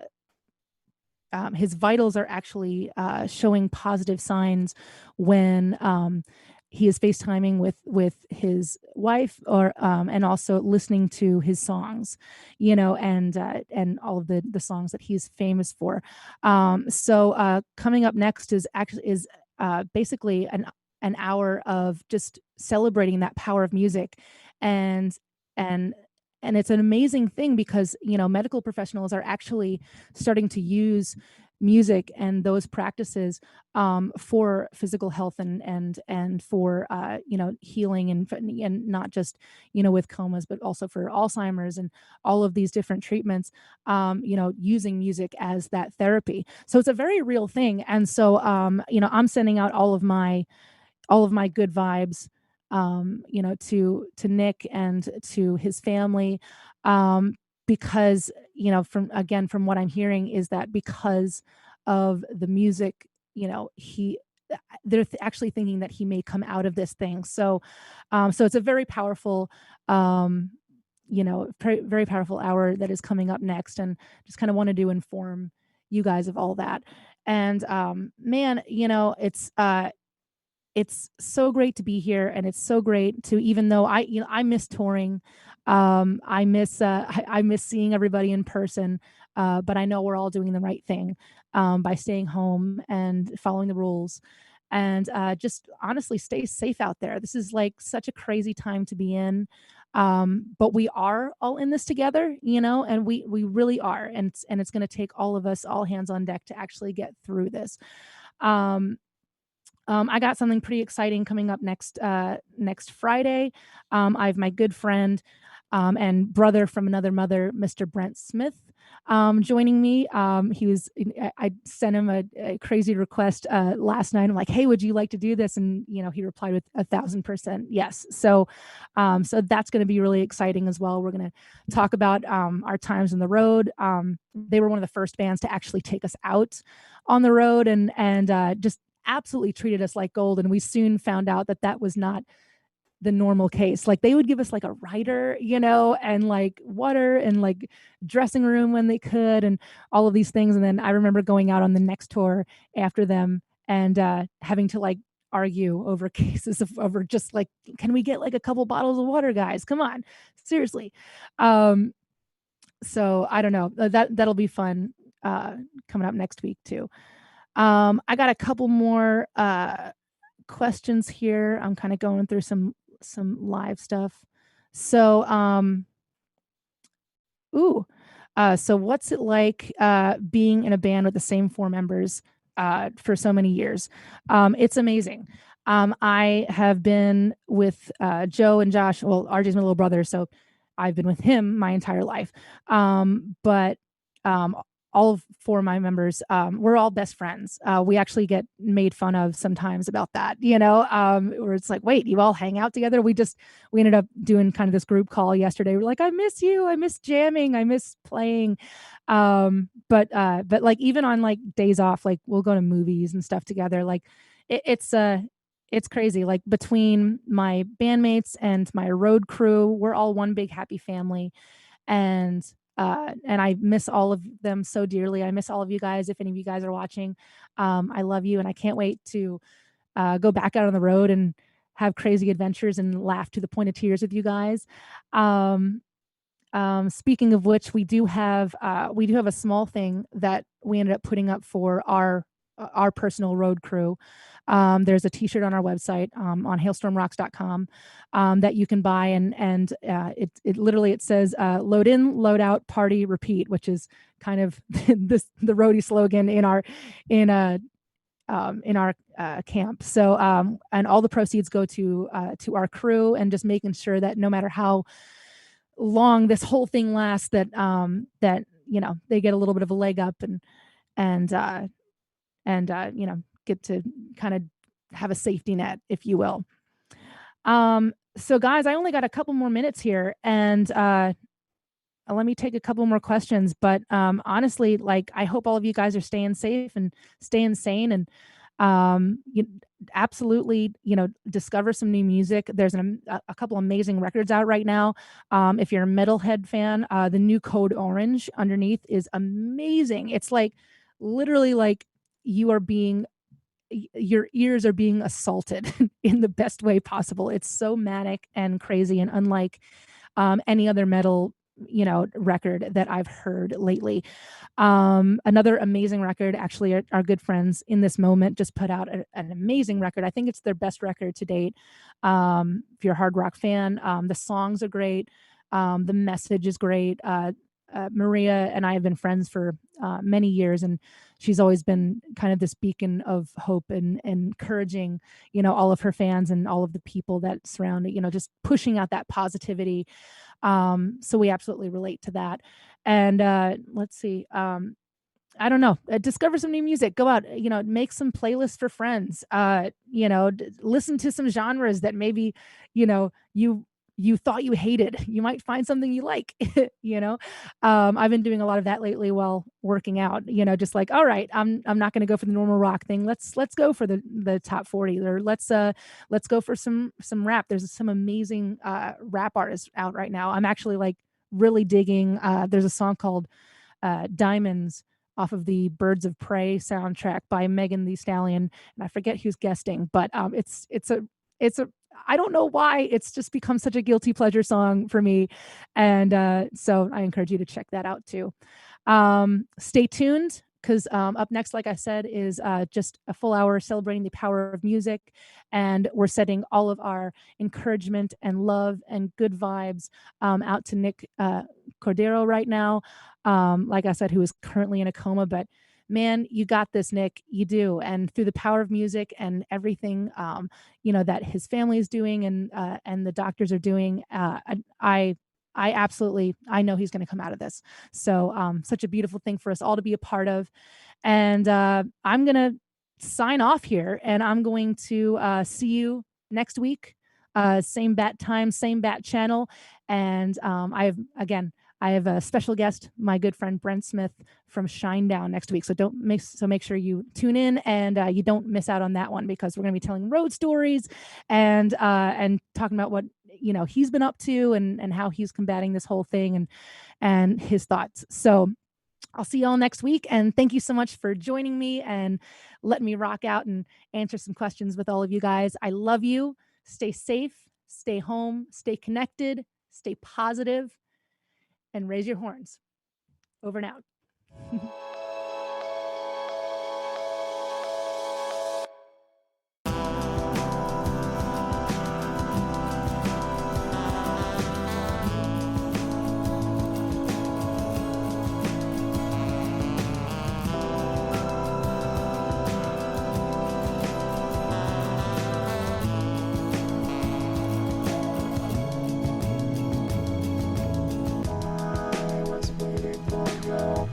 his vitals are actually showing positive signs when he is FaceTiming with his wife, or and also listening to his songs, and all of the songs that he's famous for. So coming up next is basically an hour of just celebrating that power of music, and and and it's an amazing thing because medical professionals are actually starting to use music and those practices for physical health and for healing, and not just with comas, but also for Alzheimer's and all of these different treatments, using music as that therapy. So it's a very real thing. And so I'm sending out all of my good vibes, to Nick and to his family, um, because from what I'm hearing is that because of the music, he they're actually thinking that he may come out of this thing. So it's a very powerful, very powerful hour that is coming up next, and just kind of wanted to inform you guys of all that. And man, it's so great to be here, and it's so great to, even though I miss touring. I miss seeing everybody in person, but I know we're all doing the right thing by staying home and following the rules, and just honestly stay safe out there. This is like such a crazy time to be in, but we are all in this together, and we really are, and it's going to take all of us, all hands on deck, to actually get through this. Um, I got something pretty exciting coming up next Friday. I have my good friend and brother from another mother, Mr. Brent Smith, joining me. I sent him a crazy request last night. I'm like, "Hey, would you like to do this?" And he replied with 1,000% yes. So that's going to be really exciting as well. We're going to talk about our times on the road. They were one of the first bands to actually take us out on the road, and just absolutely treated us like gold. And we soon found out that that was not the normal case. Like, they would give us like a rider, and like water, and like dressing room when they could, and all of these things. And then I remember going out on the next tour after them, and having to like argue over cases of over just like, can we get like a couple bottles of water, guys? Come on, seriously. So I don't know. That'll be fun coming up next week too. I got a couple more questions here. I'm kind of going through some live stuff. So, so what's it like being in a band with the same four members for so many years? It's amazing. I have been with Joe and Josh. Well, RJ's my little brother, so I've been with him my entire life. But all of four of my members, we're all best friends. We actually get made fun of sometimes about that, where it's like, wait, you all hang out together? We ended up doing kind of this group call yesterday. We're like, I miss you. I miss jamming. I miss playing. But like, even on like days off, like we'll go to movies and stuff together. Like it's crazy. Like, between my bandmates and my road crew, we're all one big happy family. And I miss all of them so dearly. I miss all of you guys. If any of you guys are watching, I love you, and I can't wait to go back out on the road and have crazy adventures and laugh to the point of tears with you guys. Um, Speaking of which, we do have a small thing that we ended up putting up for our personal road crew. There's a T-shirt on our website, on hailstormrocks.com, that you can buy, and it literally says "load in, load out, party, repeat," which is kind of the roadie slogan in our camp. So and all the proceeds go to our crew, and just making sure that no matter how long this whole thing lasts, that they get a little bit of a leg up and get to kind of have a safety net, if you will. So guys, I only got a couple more minutes here, and let me take a couple more questions. But honestly, like, I hope all of you guys are staying safe and staying sane, and you absolutely, discover some new music. There's a couple amazing records out right now. If you're a metalhead fan, the new Code Orange underneath is amazing. It's like literally like you are being your ears are being assaulted in the best way possible. It's so manic and crazy and unlike any other metal record that I've heard lately. Another amazing record, actually, our good friends In This Moment just put out an amazing record. I think it's their best record to date. If you're a hard rock fan, the songs are great. The message is great. Maria and I have been friends for many years, and she's always been kind of this beacon of hope and encouraging, all of her fans and all of the people that surround it, just pushing out that positivity. So we absolutely relate to that. And let's see. I don't know. Discover some new music. Go out, make some playlists for friends. Listen to some genres that maybe, you thought you hated. You might find something you like. I've been doing a lot of that lately while working out. Just like, all right, I'm not going to go for the normal rock thing. Let's go for the top 40, or let's go for some rap. There's some amazing rap artists out right now. I'm actually like really digging. There's a song called Diamonds off of the Birds of Prey soundtrack by Megan Thee Stallion, and I forget who's guesting, but it's a I don't know why it's just become such a guilty pleasure song for me, and so I encourage you to check that out too. Stay tuned, because up next, like I said, is just a full hour celebrating the power of music, and we're setting all of our encouragement and love and good vibes out to Nick Cordero right now. Like I said, who is currently in a coma, but man, you got this, Nick. You do. And through the power of music and everything, that his family is doing and the doctors are doing, I absolutely, I know he's going to come out of this. So such a beautiful thing for us all to be a part of. And I'm going to sign off here, and I'm going to see you next week. Same bat time, same bat channel. And I have a special guest, my good friend Brent Smith from Shinedown next week. So make sure you tune in, and you don't miss out on that one, because we're going to be telling road stories and talking about what he's been up to and how he's combating this whole thing and his thoughts. So I'll see y'all next week, and thank you so much for joining me and letting me rock out and answer some questions with all of you guys. I love you. Stay safe, stay home, stay connected, stay positive, and raise your horns. Over and out. Let's move it, go.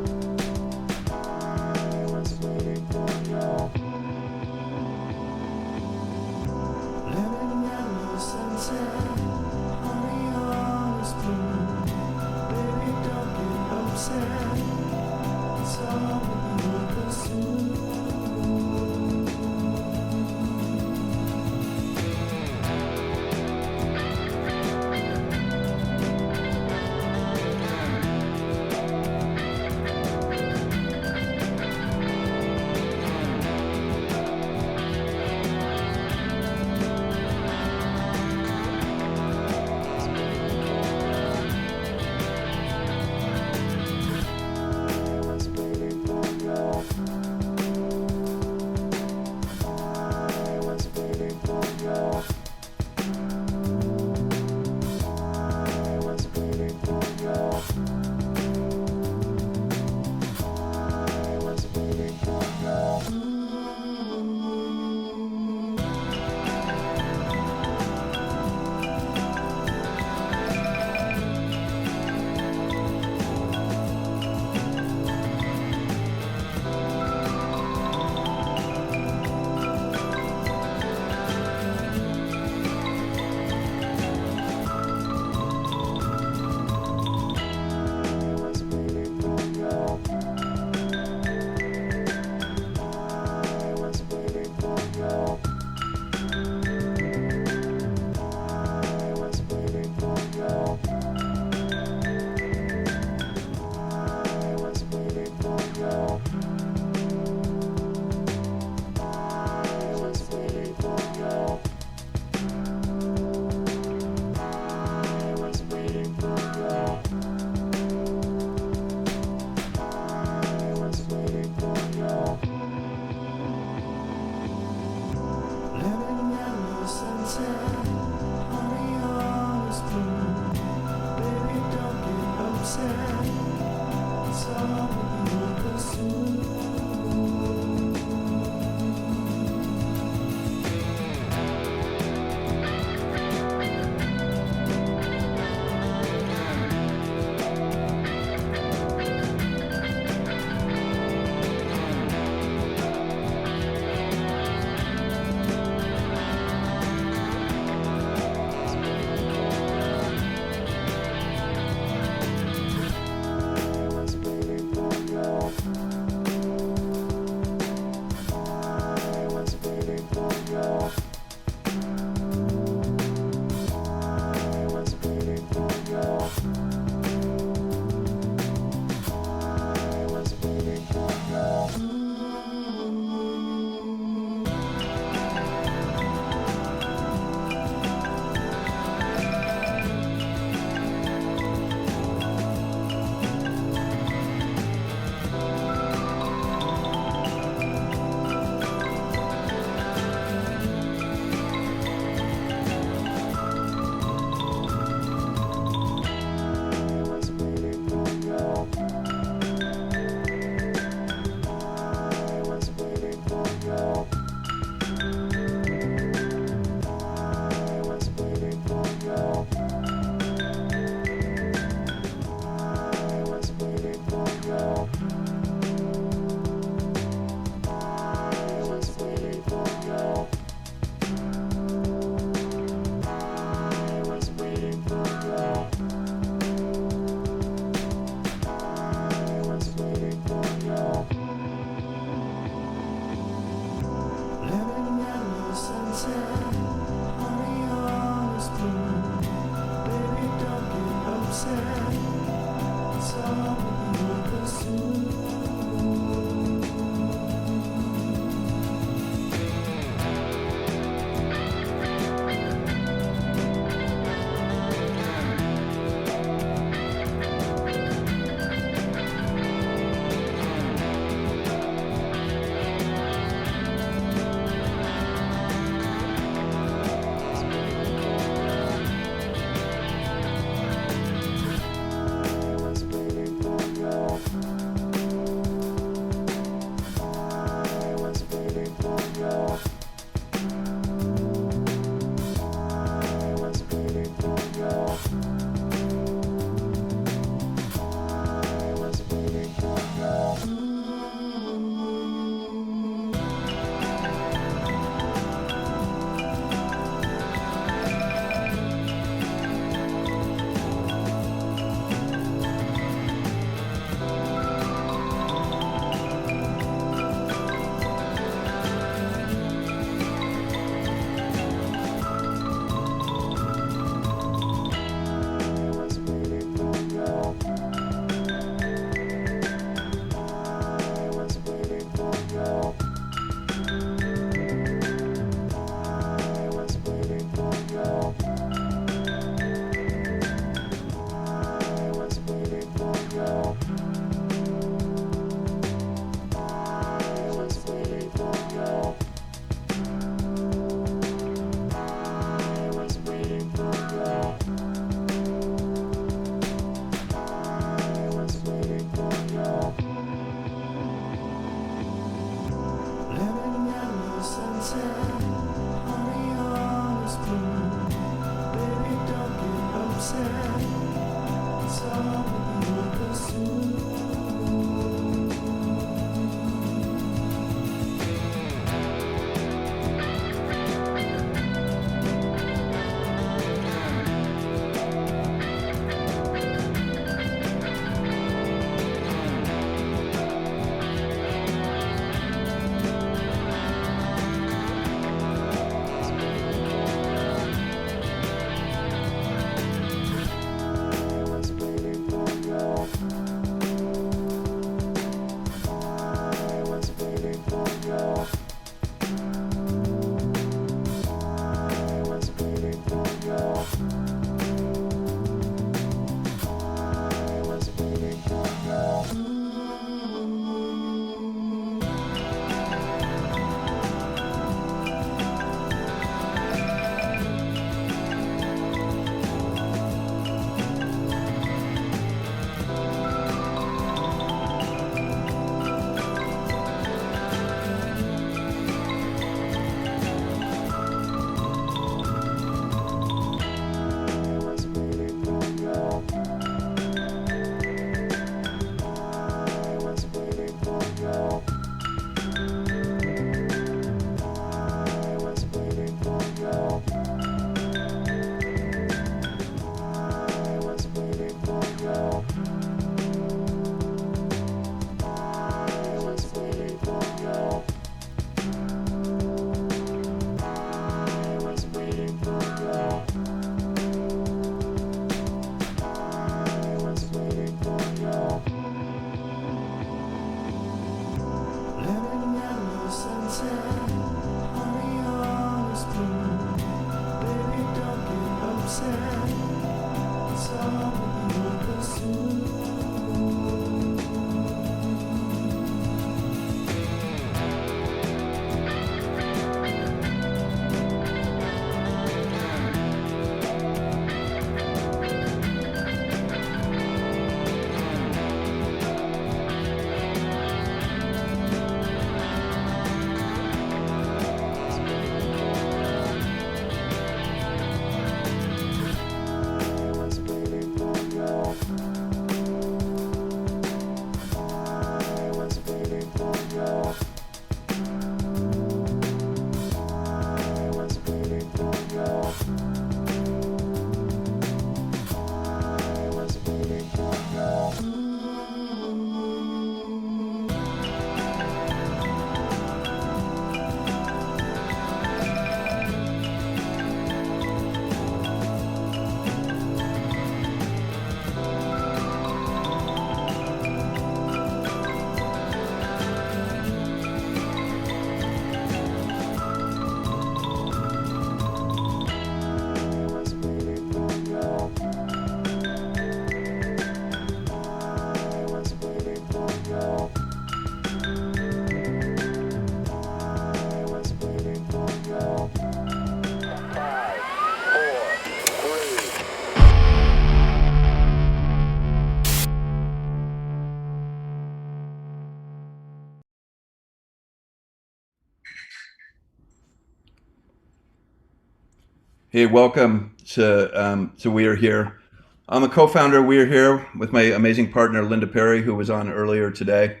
Hey, welcome to We Are Here. I'm a co-founder of We Are Here with my amazing partner Linda Perry, who was on earlier today,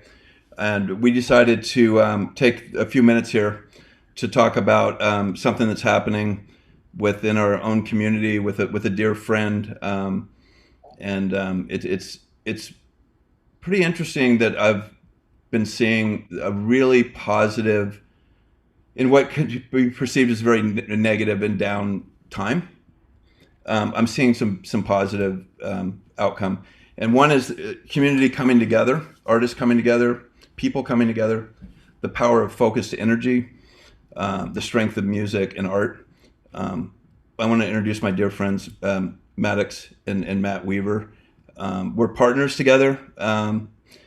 and we decided to take a few minutes here to talk about something that's happening within our own community with a dear friend, it's pretty interesting that I've been seeing a really positive in what could be perceived as very negative and down time. I'm seeing some positive outcome, and one is community coming together, artists coming together, people coming together, the power of focused energy, the strength of music and art. Um, I want to introduce my dear friends Maddox and Matt Weaver. We're partners together.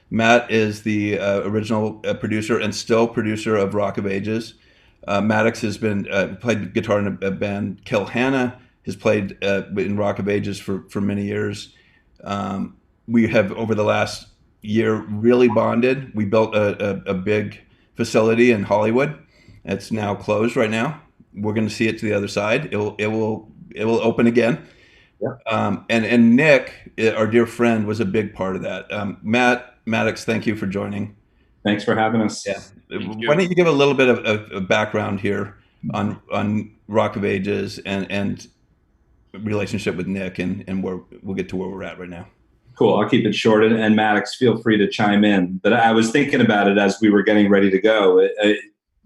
Matt is the original producer and still producer of Rock of Ages. Maddox has been played guitar in a band. Kel Hanna has played in Rock of Ages for many years. We have over the last year really bonded. We built a big facility in Hollywood. It's now closed right now. We're going to see it to the other side. It will open again. Yeah. And Nick, our dear friend, was a big part of that. Matt Maddox, thank you for joining. Thanks for having us. Yeah. Thank Why you. don't you give a little bit of background here on Rock of Ages and relationship with Nick and where we'll get to where we're at right now. Cool. I'll keep it short. And Maddox, feel free to chime in. But I was thinking about it as we were getting ready to go.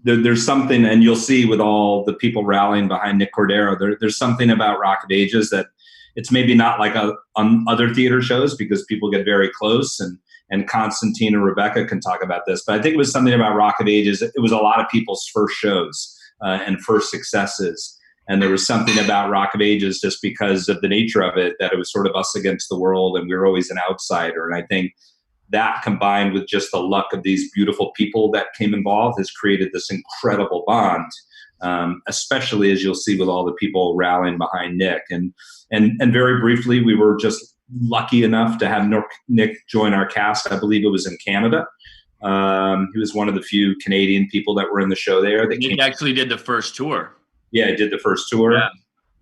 There's something, and you'll see with all the people rallying behind Nick Cordero, there's something about Rock of Ages that it's maybe not like on other theater shows because people get very close, and Constantine or Rebecca can talk about this. But I think it was something about Rock of Ages. It was a lot of people's first shows and first successes. And there was something about Rock of Ages just because of the nature of it, that it was sort of us against the world and we were always an outsider. And I think that combined with just the luck of these beautiful people that came involved has created this incredible bond, especially as you'll see with all the people rallying behind Nick. And very briefly, we were just lucky enough to have Nick join our cast. I believe it was in Canada. He was one of the few Canadian people that were in the show there. Nick actually did the first tour. Yeah, I did the first tour,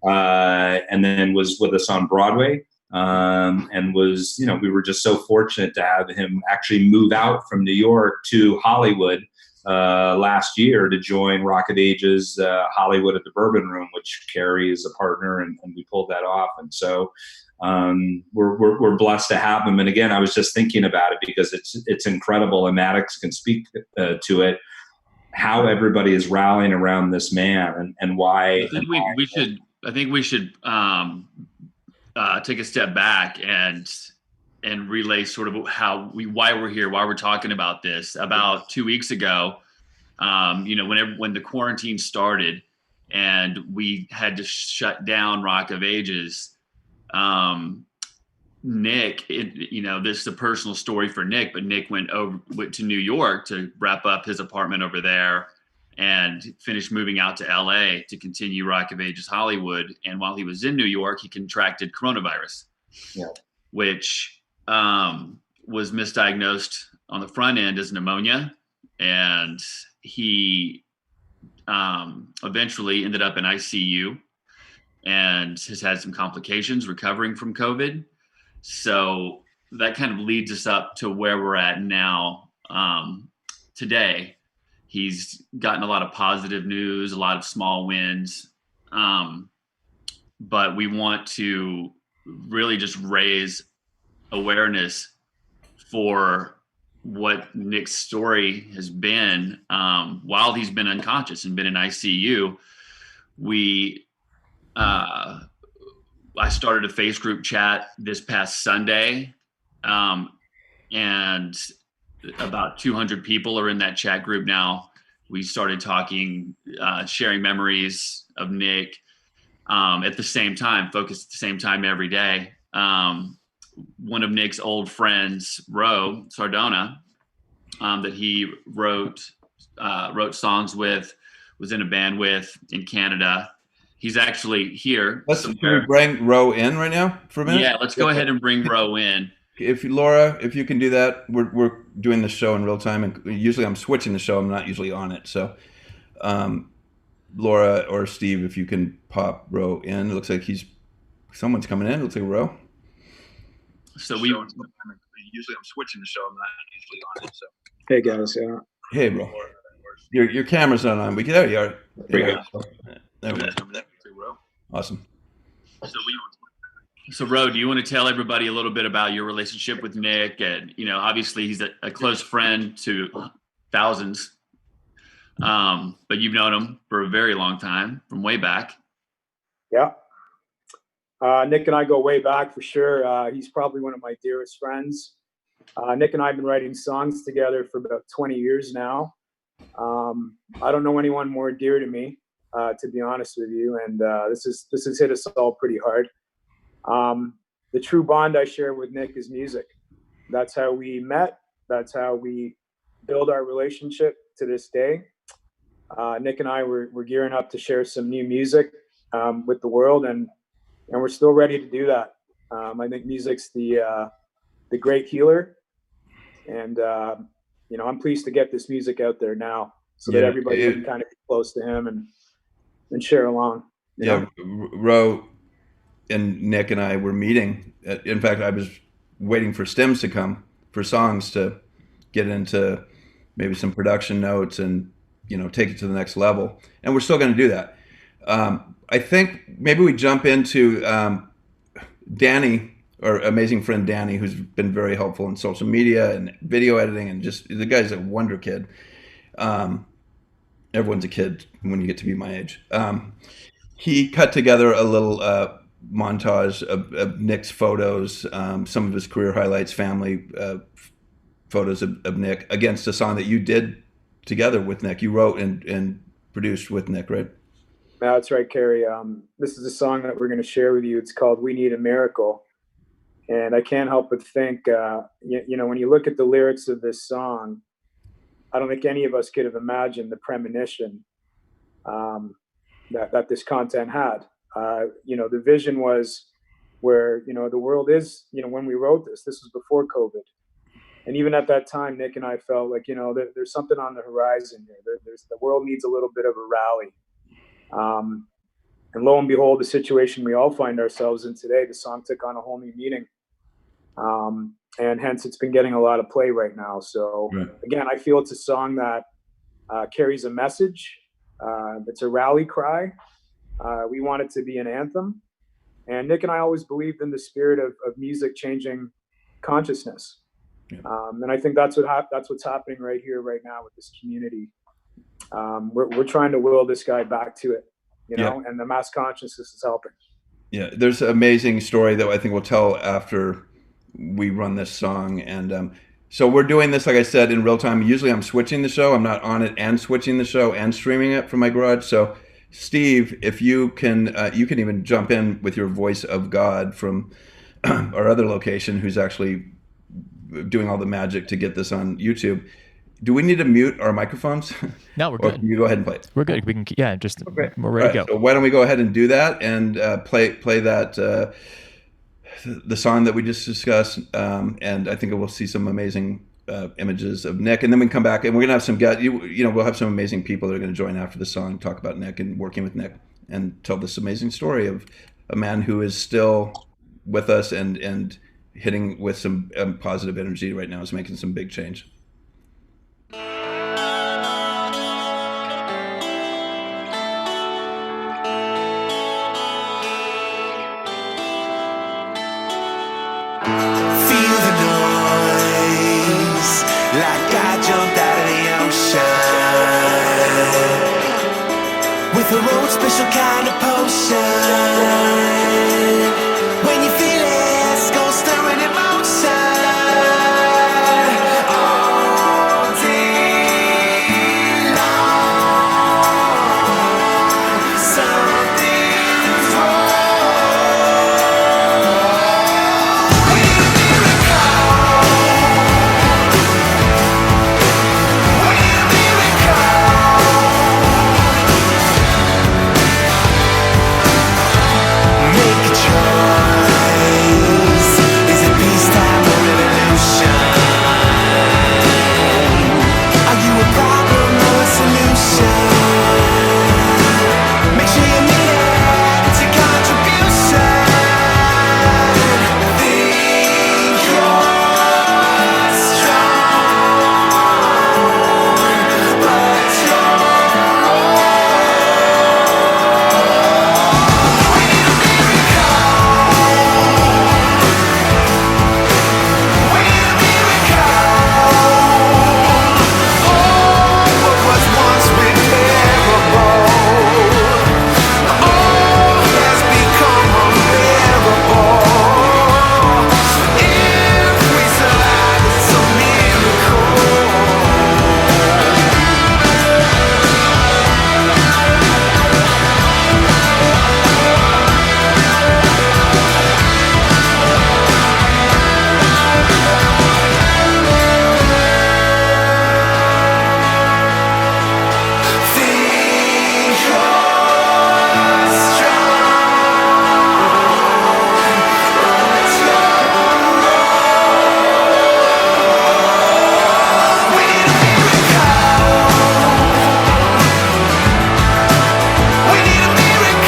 and then was with us on Broadway, and was, we were just so fortunate to have him actually move out from New York to Hollywood last year to join Rock of Ages Hollywood at the Bourbon Room, which Carrie is a partner, and we pulled that off. And so we're blessed to have him. And again, I was just thinking about it because it's incredible, and Maddox can speak to it, how everybody is rallying around this man and why. I think we should take a step back and relay sort of why we're here, why we're talking about this. About 2 weeks ago, when the quarantine started and we had to shut down Rock of Ages, Nick, this is a personal story for Nick, but Nick went to New York to wrap up his apartment over there and finished moving out to LA to continue Rock of Ages Hollywood. And while he was in New York, he contracted coronavirus, which was misdiagnosed on the front end as pneumonia. And he eventually ended up in ICU and has had some complications recovering from COVID. So that kind of leads us up to where we're at now. Today, he's gotten a lot of positive news, a lot of small wins. But we want to really just raise awareness for what Nick's story has been while he's been unconscious and been in ICU. I started a Facebook chat this past Sunday, and about 200 people are in that chat group now. We started talking, sharing memories of Nick at the same time, focused at the same time every day. One of Nick's old friends, Ro Sardona, that he wrote songs with, was in a band with in Canada. He's actually here. Can we bring Ro in right now for a minute? Yeah, let's go ahead and bring Ro in. Laura, if you can do that, we're doing the show in real time, and usually I'm switching the show. I'm not usually on it, so Laura or Steve, if you can pop Ro in. It looks like someone's coming in. It looks like Ro. So usually I'm switching the show. I'm not usually on it. So hey guys, yeah. Hey, bro. Your camera's not on. There you are. There we go. Awesome. So Ro, do you want to tell everybody a little bit about your relationship with Nick? And obviously he's a close friend to thousands, but you've known him for a very long time, from way back. Yeah. Nick and I go way back for sure. He's probably one of my dearest friends. Nick and I have been writing songs together for about 20 years now. I don't know anyone more dear to me, to be honest with you. And this has hit us all pretty hard. The true bond I share with Nick is music. That's how we met. That's how we build our relationship to this day. Nick and I we're gearing up to share some new music with the world, and we're still ready to do that. I think music's the great healer, and I'm pleased to get this music out there now, so that everybody can kind of be close to him and share along. Ro and Nick and I were meeting. In fact, I was waiting for stems to come for songs to get into maybe some production notes and take it to the next level. And we're still going to do that. I think maybe we jump into Danny, our amazing friend Danny, who's been very helpful in social media and video editing, and just the guy's a wonder kid. Everyone's a kid when you get to be my age. He cut together a little montage of Nick's photos, some of his career highlights, family photos of Nick, against a song that you did together with Nick. You wrote and produced with Nick, right? That's right, Carrie. This is a song that we're going to share with you. It's called "We Need a Miracle," and I can't help but think, when you look at the lyrics of this song, I don't think any of us could have imagined the premonition that this content had. The vision was where, the world is, when we wrote this was before COVID. And even at that time, Nick and I felt like, there's something on the horizon here. The world needs a little bit of a rally. And lo and behold, the situation we all find ourselves in today, the song took on a whole new meaning. And hence it's been getting a lot of play right now. So Again, I feel it's a song that carries a message. It's a rally cry. We want it to be an anthem. And Nick and I always believed in the spirit of music changing consciousness. And I think that's what's happening right here, right now with this community. We're trying to will this guy back to it, and the mass consciousness is helping. Yeah, there's an amazing story that I think we'll tell after we run this song. And so we're doing this, like I said, in real time. Usually I'm switching the show. I'm not on it and switching the show and streaming it from my garage. So Steve, if you can even jump in with your voice of God from our other location, who's actually doing all the magic to get this on YouTube. Do we need to mute our microphones? No, we're Or good. can you go ahead and play it? We're good. We can, yeah, just Okay. we're ready All to right, go. so why don't we go ahead and do that and play that the song that we just discussed, and I think we'll see some amazing images of Nick, and then we can come back and we're gonna have some guests. We'll have some amazing people that are gonna join after the song, talk about Nick and working with Nick, and tell this amazing story of a man who is still with us and hitting with some positive energy right now, is making some big change. Feel the noise, like I jumped out of the ocean with a road special kind of potion. When you feel it, go stirring in motion all day long. Something's wrong. Make a choice. Is it peacetime or revolution? Are you a problem or a solution? Make sure you mean it. It's your contribution. Think you're strong, but you're what was once repairable, all has become unbearable. If we survive, it's a think you're we need a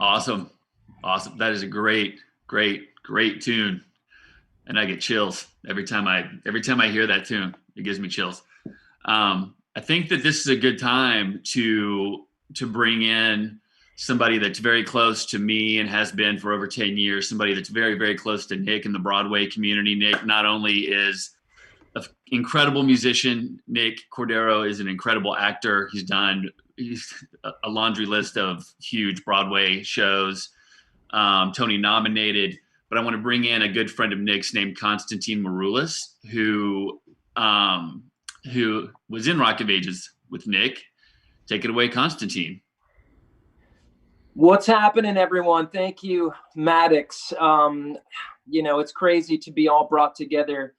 Awesome. Awesome. That is a great tune. And I get chills every time I hear that tune. It gives me chills. I think that this is a good time to bring in somebody that's very close to me and has been for over 10 years, somebody that's very, very close to Nick in the Broadway community. Nick not only is an incredible musician, Nick Cordero is an incredible actor. He's a laundry list of huge Broadway shows, Tony nominated. But I want to bring in a good friend of Nick's named Constantine Maroulis, who was in Rock of Ages with Nick. Take it away, Constantine. What's happening, everyone? Thank you, Maddox. It's crazy to be all brought together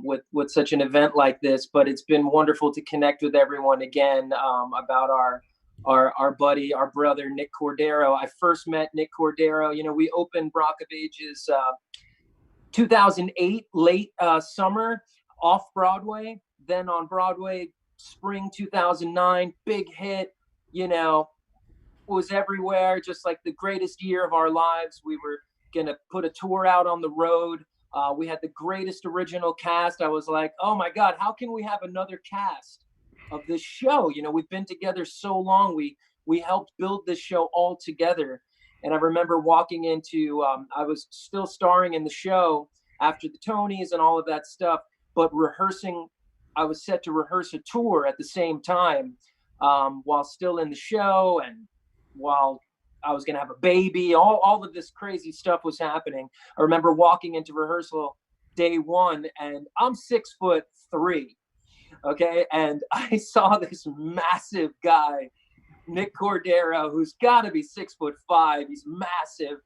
with such an event like this, but it's been wonderful to connect with everyone again about our buddy, our brother, Nick Cordero. I first met Nick Cordero. We opened Rock of Ages 2008, late summer, off Broadway. Then on Broadway, spring 2009, big hit. You know, was everywhere, just like the greatest year of our lives. We were gonna put a tour out on the road. We had the greatest original cast. I was like, oh my God, how can we have another cast of this show? You know, we've been together so long. We helped build this show all together. And I remember walking into, I was still starring in the show after the Tonys and all of that stuff, but rehearsing, I was set to rehearse a tour at the same time, while still in the show, and while I was going to have a baby. All of this crazy stuff was happening. I remember walking into rehearsal day one, and I'm 6'3". Okay. And I saw this massive guy, Nick Cordero, who's got to be 6'5". He's massive.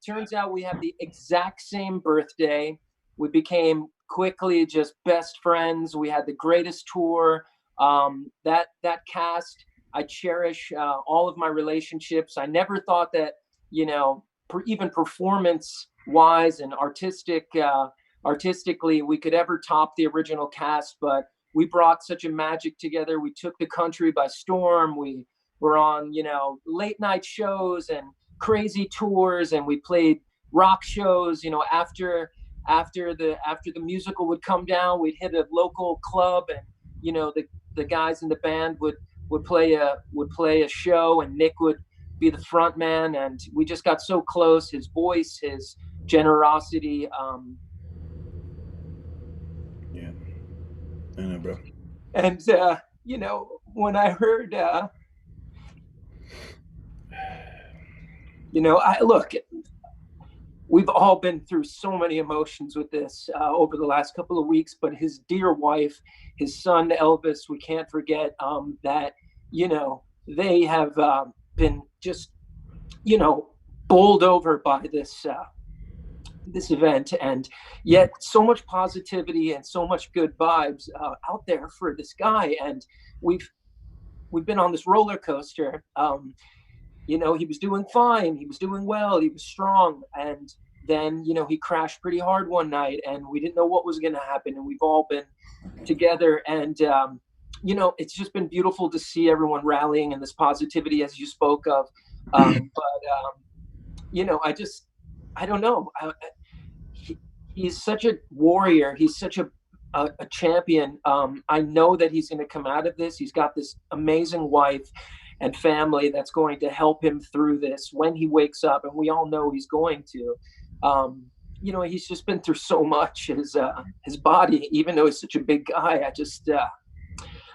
Turns out we have the exact same birthday. We became quickly just best friends. We had the greatest tour. That cast, I cherish all of my relationships. I never thought that, you know, even performance wise and artistically, we could ever top the original cast, but we brought such a magic together. We took the country by storm. We were on, you know, late night shows and crazy tours, and we played rock shows, you know, after the musical would come down, we'd hit a local club, and, you know, the guys in the band would play a show, and Nick would be the front man, and we just got so close. His voice, his generosity. Yeah, I know, bro. And you know, when I heard, you know, look, we've all been through so many emotions with this over the last couple of weeks, but his dear wife, his son Elvis, we can't forget that, you know, they have been just, you know, bowled over by this event, and yet so much positivity and so much good vibes out there for this guy. And we've been on this roller coaster. You know, he was doing fine, he was doing well, he was strong, and then, you know, he crashed pretty hard one night, and we didn't know what was going to happen, and we've all been together. And you know, it's just been beautiful to see everyone rallying and this positivity, as you spoke of. You know, I don't know. He's such a warrior. He's such a champion. I know that he's going to come out of this. He's got this amazing wife and family that's going to help him through this when he wakes up, and we all know he's going to. You know, he's just been through so much. His body, even though he's such a big guy,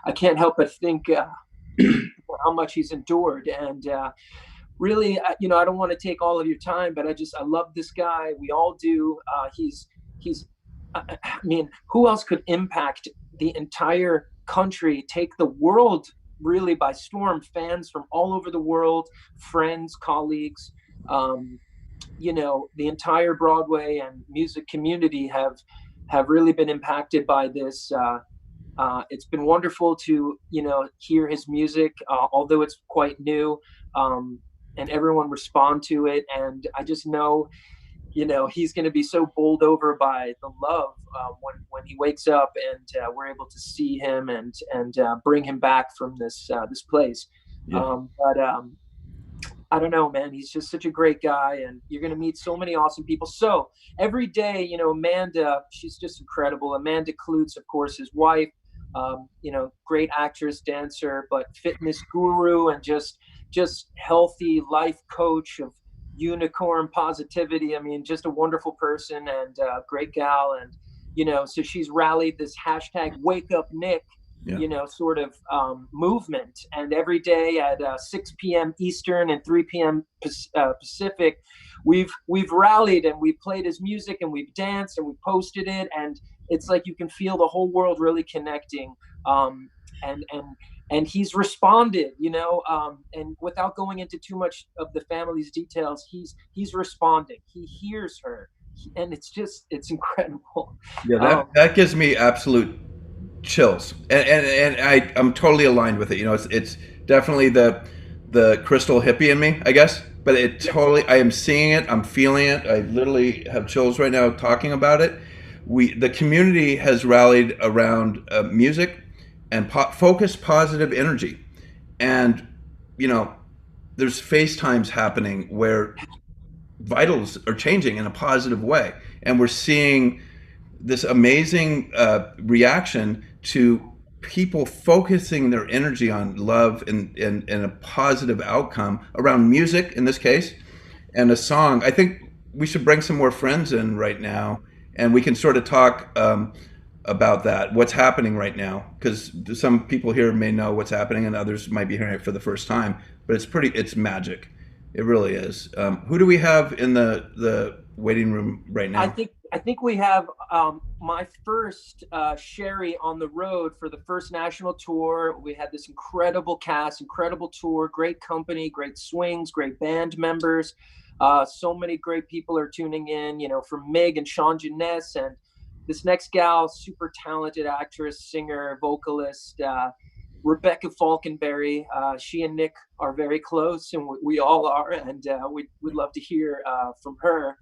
I can't help but think how much he's endured. And really, you know, I don't want to take all of your time, but I love this guy. We all do. He's I mean, who else could impact the entire country, take the world really by storm? Fans from all over the world, friends, colleagues, you know, the entire Broadway and music community have really been impacted by this. It's been wonderful to, you know, hear his music, although it's quite new, and everyone respond to it. And I just know, you know, he's going to be so bowled over by the love when he wakes up, and we're able to see him and bring him back from this place. Yeah. I don't know, man. He's just such a great guy, and you're going to meet so many awesome people. So every day, you know, Amanda, she's just incredible. Amanda Klutz, of course, his wife, you know, great actress, dancer, but fitness guru, and just healthy life coach of unicorn positivity. I mean, just a wonderful person, and great gal. And, you know, so she's rallied this hashtag Wake Up Nick, you know, sort of movement. And every day at 6 p.m. Eastern and 3 p.m. Pacific, we've rallied, and we've played his music, and we've danced, and we posted it. And it's like you can feel the whole world really connecting. And he's responded, you know, and without going into too much of the family's details, he's responding. He hears her, and it's incredible. Yeah, that gives me absolute chills, and I'm totally aligned with it. You know, it's definitely the the crystal hippie in me, I guess. But it totally, I am seeing it. I'm feeling it. I literally have chills right now talking about it. The community has rallied around music and focused positive energy. And, you know, there's FaceTimes happening where vitals are changing in a positive way. And we're seeing this amazing reaction to people focusing their energy on love and a positive outcome around music in this case and a song. I think we should bring some more friends in right now and we can sort of talk about that, what's happening right now, because some people here may know what's happening and others might be hearing it for the first time, but it's magic. It really is. Who do we have in the waiting room right now? I think we have my first Sherry on the road for the first national tour. We had this incredible cast, incredible tour, great company, great swings, great band members. So many great people are tuning in, you know, from Meg and Sean Janess, and this next gal, super talented actress, singer, vocalist, Rebecca Falconberry. She and Nick are very close, and we all are, and we'd love to hear from her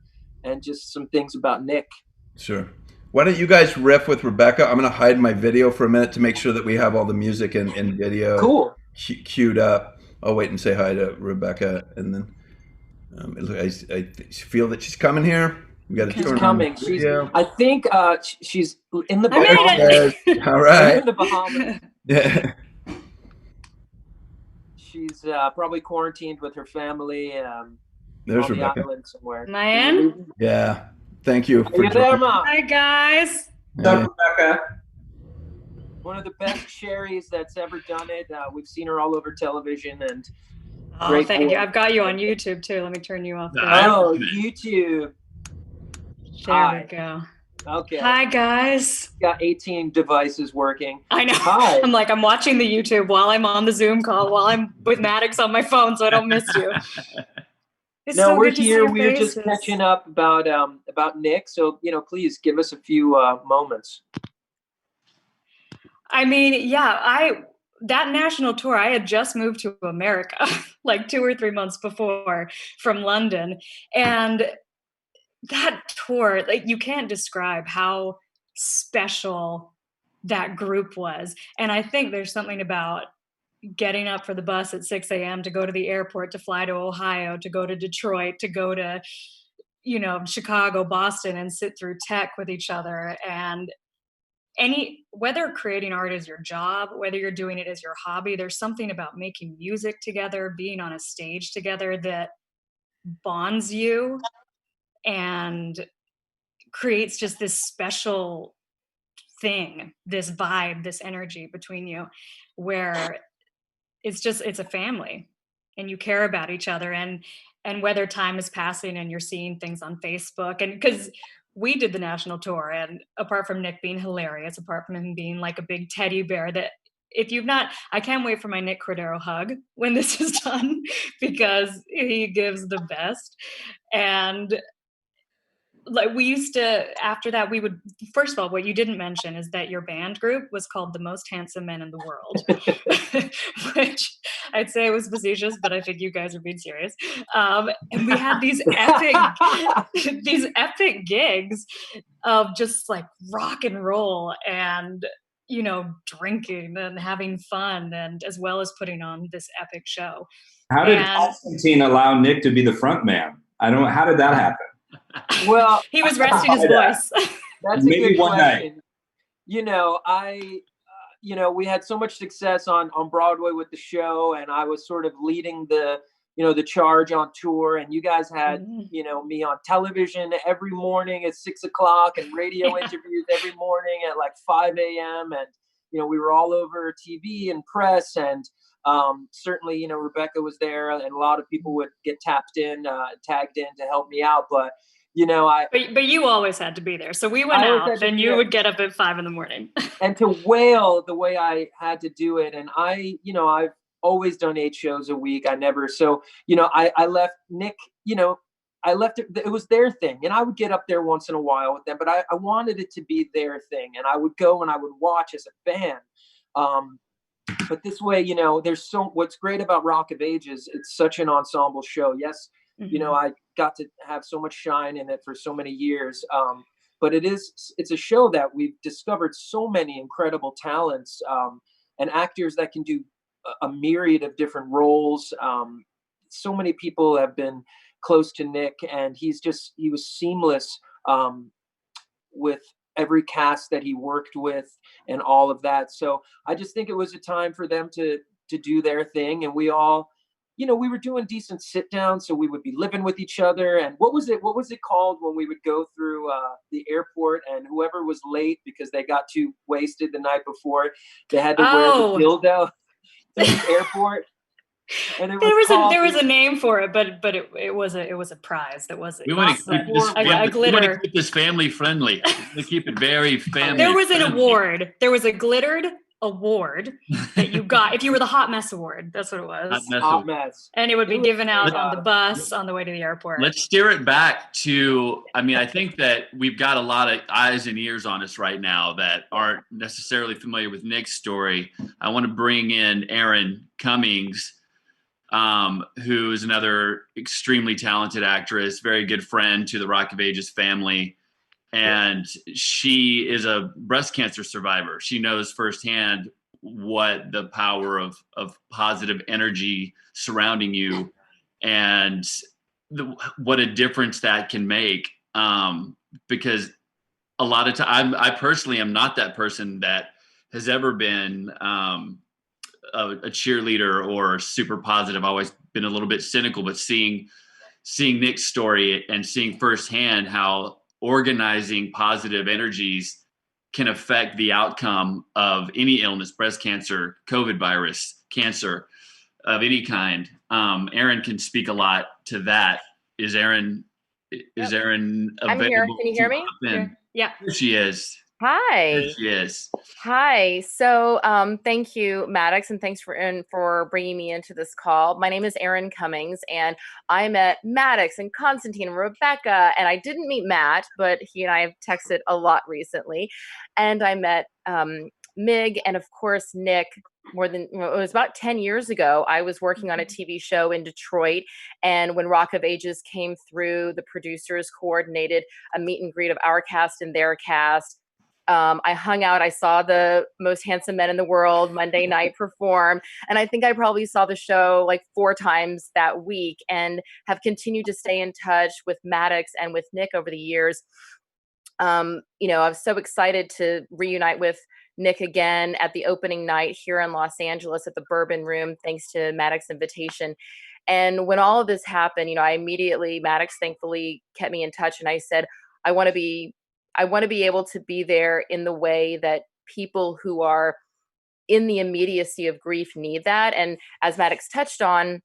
and just some things about Nick. Sure. Why don't you guys riff with Rebecca? I'm going to hide my video for a minute to make sure that we have all the music and video Cool. queued up. I'll wait and say hi to Rebecca, and then I feel that she's coming here. We got to She's turn coming. on the video. I think she's in the I made Bahamas. it. All right. In the Bahamas. Yeah. She's probably quarantined with her family There's on Rebecca. the island somewhere. Am I in? Yeah. Thank you Are for you there, joining. Ma? Hi, guys. What's up, Rebecca? One of the best Sherrys that's ever done it. We've seen her all over television, and Oh, Great thank you. boy. I've got you on YouTube too. Let me turn you off. No, There, oh, YouTube. there Hi. we go. Okay. Hi, guys. Got 18 devices working. I know. Hi. I'm watching the YouTube while I'm on the Zoom call, while I'm with Maddox on my phone, so I don't miss you. It's No, so we're good to see here. your We're just faces. catching up about Nick. So, you know, please give us a few moments. I mean, yeah, that national tour, I had just moved to America like 2 or 3 months before from London. And that tour, like, you can't describe how special that group was. And I think there's something about getting up for the bus at 6 a.m. to go to the airport, to fly to Ohio, to go to Detroit, to go to, you know, Chicago, Boston, and sit through tech with each other. And whether creating art is your job, whether you're doing it as your hobby, there's something about making music together, being on a stage together, that bonds you and creates just this special thing, this vibe, this energy between you, where it's a family and you care about each other. And whether time is passing and you're seeing things on Facebook, and because we did the national tour, and apart from Nick being hilarious, apart from him being like a big teddy bear, that if you've not, I can't wait for my Nick Cordero hug when this is done, because he gives the best. And like, we used to, after that, we would, first of all, what you didn't mention is that your band group was called The Most Handsome Men in the World, which I'd say was facetious, but I think you guys are being serious. And we had these epic gigs of just like rock and roll and, you know, drinking and having fun, and as well as putting on this epic show. How did Constantine allow Nick to be the front man? How did that happen? Well, he was resting his voice. That's Maybe a good one question. night. You know, we had so much success on Broadway with the show, and I was sort of leading the charge on tour, and you guys had, you know, me on television every morning at 6 o'clock and radio interviews every morning at like 5 a.m. And, you know, we were all over TV and press, and certainly, you know, Rebecca was there, and a lot of people would get tagged in to help me out. But, you know, but you always had to be there. So we went out, then you would get up at 5 a.m. and to wail the way I had to do it. And I've always done 8 shows a week. So, you know, I left Nick, you know, it was their thing. And I would get up there once in a while with them, but I wanted it to be their thing. And I would go and I would watch as a fan. But this way, you know, what's great about Rock of Ages, it's such an ensemble show. Yes, you know, I got to have so much shine in it for so many years. But it's a show that we've discovered so many incredible talents, and actors that can do a myriad of different roles. So many people have been close to Nick, and he was seamless with every cast that he worked with and all of that. So I just think it was a time for them to do their thing, and we all, you know, we were doing decent sit downs, so we would be living with each other. And what was it called when we would go through the airport, and whoever was late because they got too wasted the night before, they had to wear the dildo through the airport. And there was a name for it, but it was a prize. That was we want to keep this family friendly. We keep it very family. There was an award. There was a glittered award that you got if you were the Hot Mess Award. That's what it was. Hot Mess. And it would be given out on the bus on the way to the airport. Let's steer it back to, I mean, I think that we've got a lot of eyes and ears on us right now that aren't necessarily familiar with Nick's story. I want to bring in Erin Cummings, who is another extremely talented actress, very good friend to the Rock of Ages family. And she is a breast cancer survivor. She knows firsthand what the power of positive energy surrounding you and what a difference that can make. Because a lot of time, I personally am not that person that has ever been a cheerleader or super positive. I've always been a little bit cynical, but seeing Nick's story and seeing firsthand how organizing positive energies can affect the outcome of any illness, breast cancer, COVID virus, cancer of any kind. Erin can speak a lot to that. Is Erin available? I'm here. Can you hear me? Yeah. There she is. Hi. There she is. Hi. So thank you, Maddox, and thanks for bringing me into this call. My name is Erin Cummings, and I met Maddox and Constantine and Rebecca, and I didn't meet Matt, but he and I have texted a lot recently. And I met Mig and, of course, Nick. It was about 10 years ago. I was working on a TV show in Detroit, and when Rock of Ages came through, the producers coordinated a meet and greet of our cast and their cast. I hung out. I saw the most handsome men in the world Monday night perform. And I think I probably saw the show like 4 times that week, and have continued to stay in touch with Maddox and with Nick over the years. I was so excited to reunite with Nick again at the opening night here in Los Angeles at the Bourbon Room, thanks to Maddox's invitation. And when all of this happened, Maddox thankfully kept me in touch, and I said, I want to be able to be there in the way that people who are in the immediacy of grief need that. And as Maddox touched on,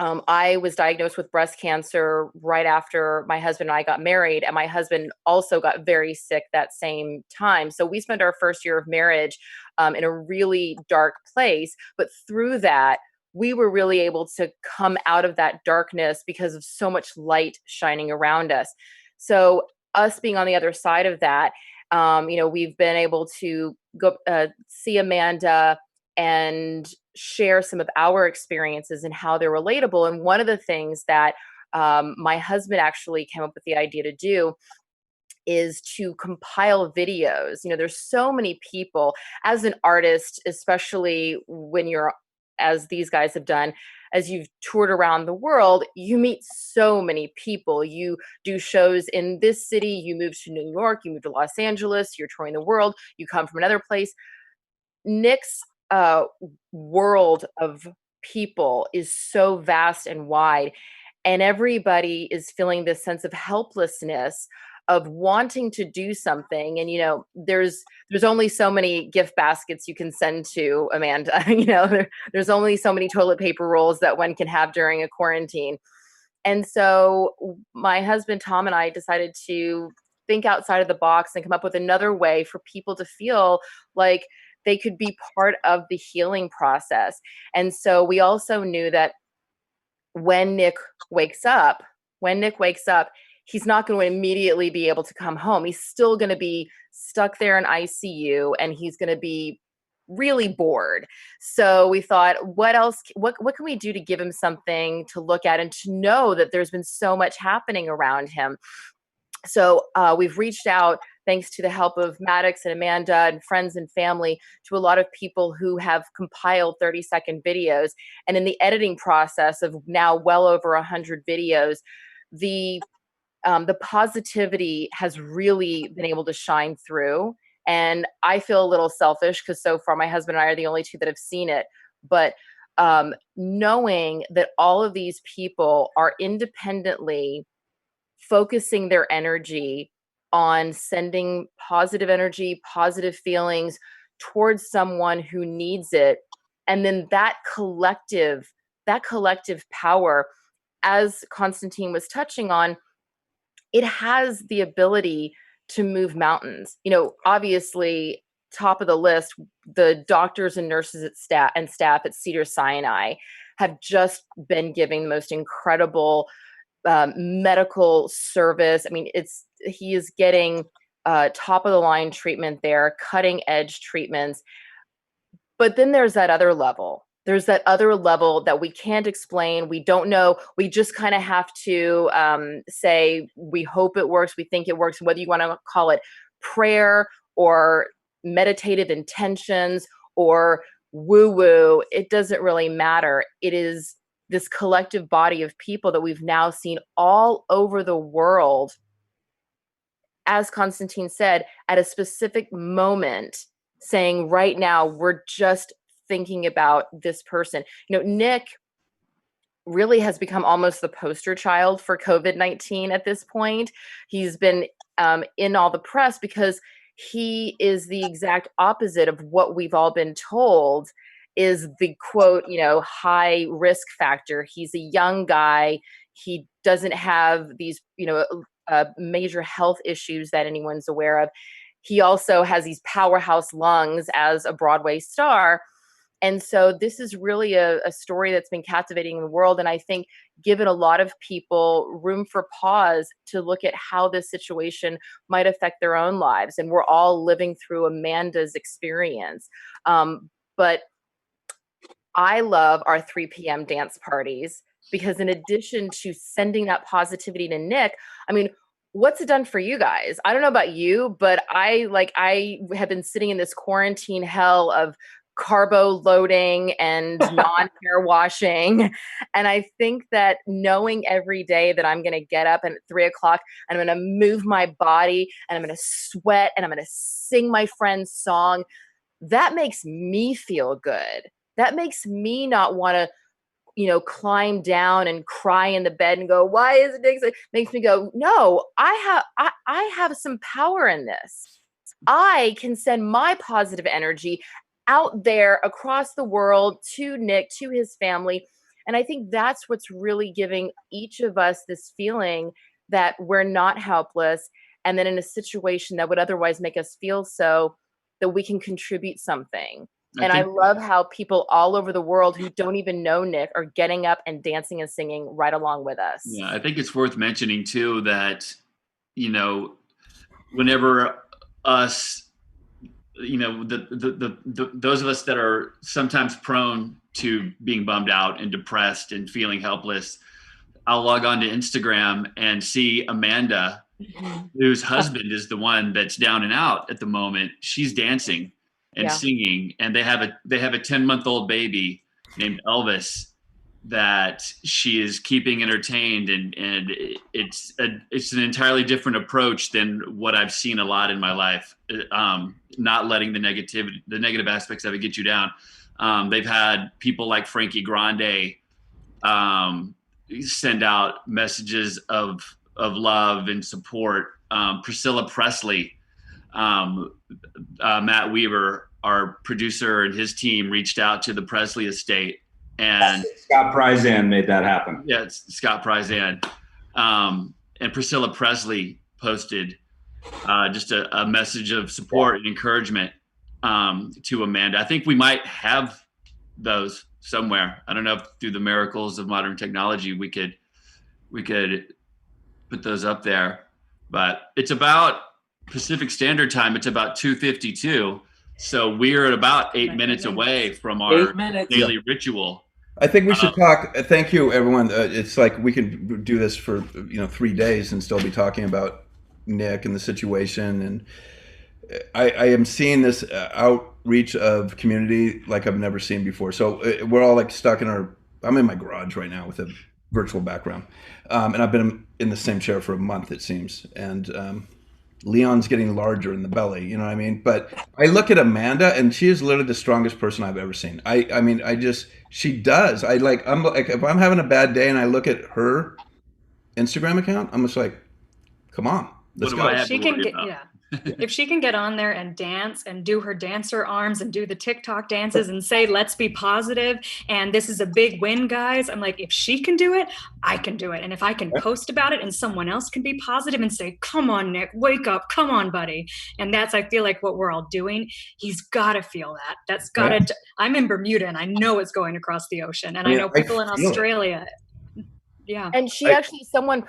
I was diagnosed with breast cancer right after my husband and I got married, and my husband also got very sick that same time. So we spent our first year of marriage in a really dark place. But through that, we were really able to come out of that darkness because of so much light shining around us. So us being on the other side of that, we've been able to go see Amanda and share some of our experiences and how they're relatable. And one of the things that my husband actually came up with the idea to do is to compile videos. There's so many people as an artist, especially when you're, as these guys have done, as you've toured around the world, you meet so many people. You do shows in this city, you move to New York, you move to Los Angeles, you're touring the world, you come from another place. Nick's world of people is so vast and wide, and everybody is feeling this sense of helplessness of wanting to do something. And there's only so many gift baskets you can send to Amanda. There's only so many toilet paper rolls that one can have during a quarantine. And so my husband Tom and I decided to think outside of the box and come up with another way for people to feel like they could be part of the healing process. And so we also knew that when Nick wakes up, he's not going to immediately be able to come home. He's still going to be stuck there in ICU, and he's going to be really bored. So we thought, what else, what can we do to give him something to look at and to know that there's been so much happening around him? So we've reached out, thanks to the help of Maddox and Amanda and friends and family, to a lot of people who have compiled 30-second videos. And in the editing process of now well over 100 videos, the positivity has really been able to shine through. And I feel a little selfish because so far my husband and I are the only two that have seen it. But knowing that all of these people are independently focusing their energy on sending positive energy, positive feelings towards someone who needs it. And then that collective power, as Constantine was touching on, it has the ability to move mountains. You know, obviously, top of the list, the doctors and nurses and staff at Cedars-Sinai have just been giving the most incredible medical service. I mean, he is getting top of the line treatment there, cutting edge treatments. But then there's that other level. There's that other level that we can't explain. We don't know. We just kind of have to say, we hope it works. We think it works. Whether you want to call it prayer or meditative intentions or woo-woo, it doesn't really matter. It is this collective body of people that we've now seen all over the world, as Constantine said, at a specific moment, saying, right now, we're just thinking about this person. You know, Nick really has become almost the poster child for COVID-19 at this point. He's been in all the press because he is the exact opposite of what we've all been told is the quote, you know, high risk factor. He's a young guy. He doesn't have these, you know, major health issues that anyone's aware of. He also has these powerhouse lungs as a Broadway star. And so this is really a story that's been captivating the world. And I think given a lot of people room for pause to look at how this situation might affect their own lives. And we're all living through Amanda's experience. But I love our 3 p.m. dance parties because in addition to sending that positivity to Nick, I mean, what's it done for you guys? I don't know about you, but I have been sitting in this quarantine hell of carbo loading and non-hair washing. And I think that knowing every day that I'm going to get up at 3 o'clock and I'm going to move my body and I'm going to sweat and I'm going to sing my friend's song, that makes me feel good. That makes me not want to, you know, climb down and cry in the bed and go, why is it makes me go, no, I have some power in this. I can send my positive energy out there across the world to Nick, to his family. And I think that's what's really giving each of us this feeling that we're not helpless. And then in a situation that would otherwise make us feel so, that we can contribute something. And I love how people all over the world who don't even know Nick are getting up and dancing and singing right along with us. Yeah, I think it's worth mentioning too that, you know, whenever us, you know, those of us that are sometimes prone to being bummed out and depressed and feeling helpless, I'll log on to Instagram and see Amanda, whose husband is the one that's down and out at the moment. She's dancing and singing, and they have a 10-month-old baby named Elvis that she is keeping entertained, and it's an entirely different approach than what I've seen a lot in my life. Not letting the negative aspects of it get you down. They've had people like Frankie Grande send out messages of love and support. Priscilla Presley, Matt Weaver, our producer, and his team reached out to the Presley estate, and Scott Prizan made that happen. Yeah, it's Scott Prizan. And Priscilla Presley posted just a message of support and encouragement to Amanda. I think we might have those somewhere. I don't know if through the miracles of modern technology we could put those up there. But it's about Pacific Standard Time. It's about 2:52. So we're about 8 minutes away from our 8 minutes. daily ritual. I think we should talk. Thank you, everyone. It's like we can do this for 3 days and still be talking about Nick and the situation. And I am seeing this outreach of community like I've never seen before. So we're all like stuck in our. I'm in my garage right now with a virtual background, and I've been in the same chair for a month, it seems. And Leon's getting larger in the belly, you know what I mean? But I look at Amanda and she is literally the strongest person I've ever seen. I mean, she does. I'm like, if I'm having a bad day and I look at her Instagram account, I'm just like, come on, let's What do go. I have to worry about? Yeah. If she can get on there and dance and do her dancer arms and do the TikTok dances and say, let's be positive and this is a big win, guys. I'm like, if she can do it, I can do it. And if I can post about it and someone else can be positive and say, come on, Nick, wake up. Come on, buddy. And that's, I feel like, what we're all doing. He's got to feel that. That's got to, I'm in Bermuda and I know it's going across the ocean. And I know people in Australia. Yeah. And she actually, someone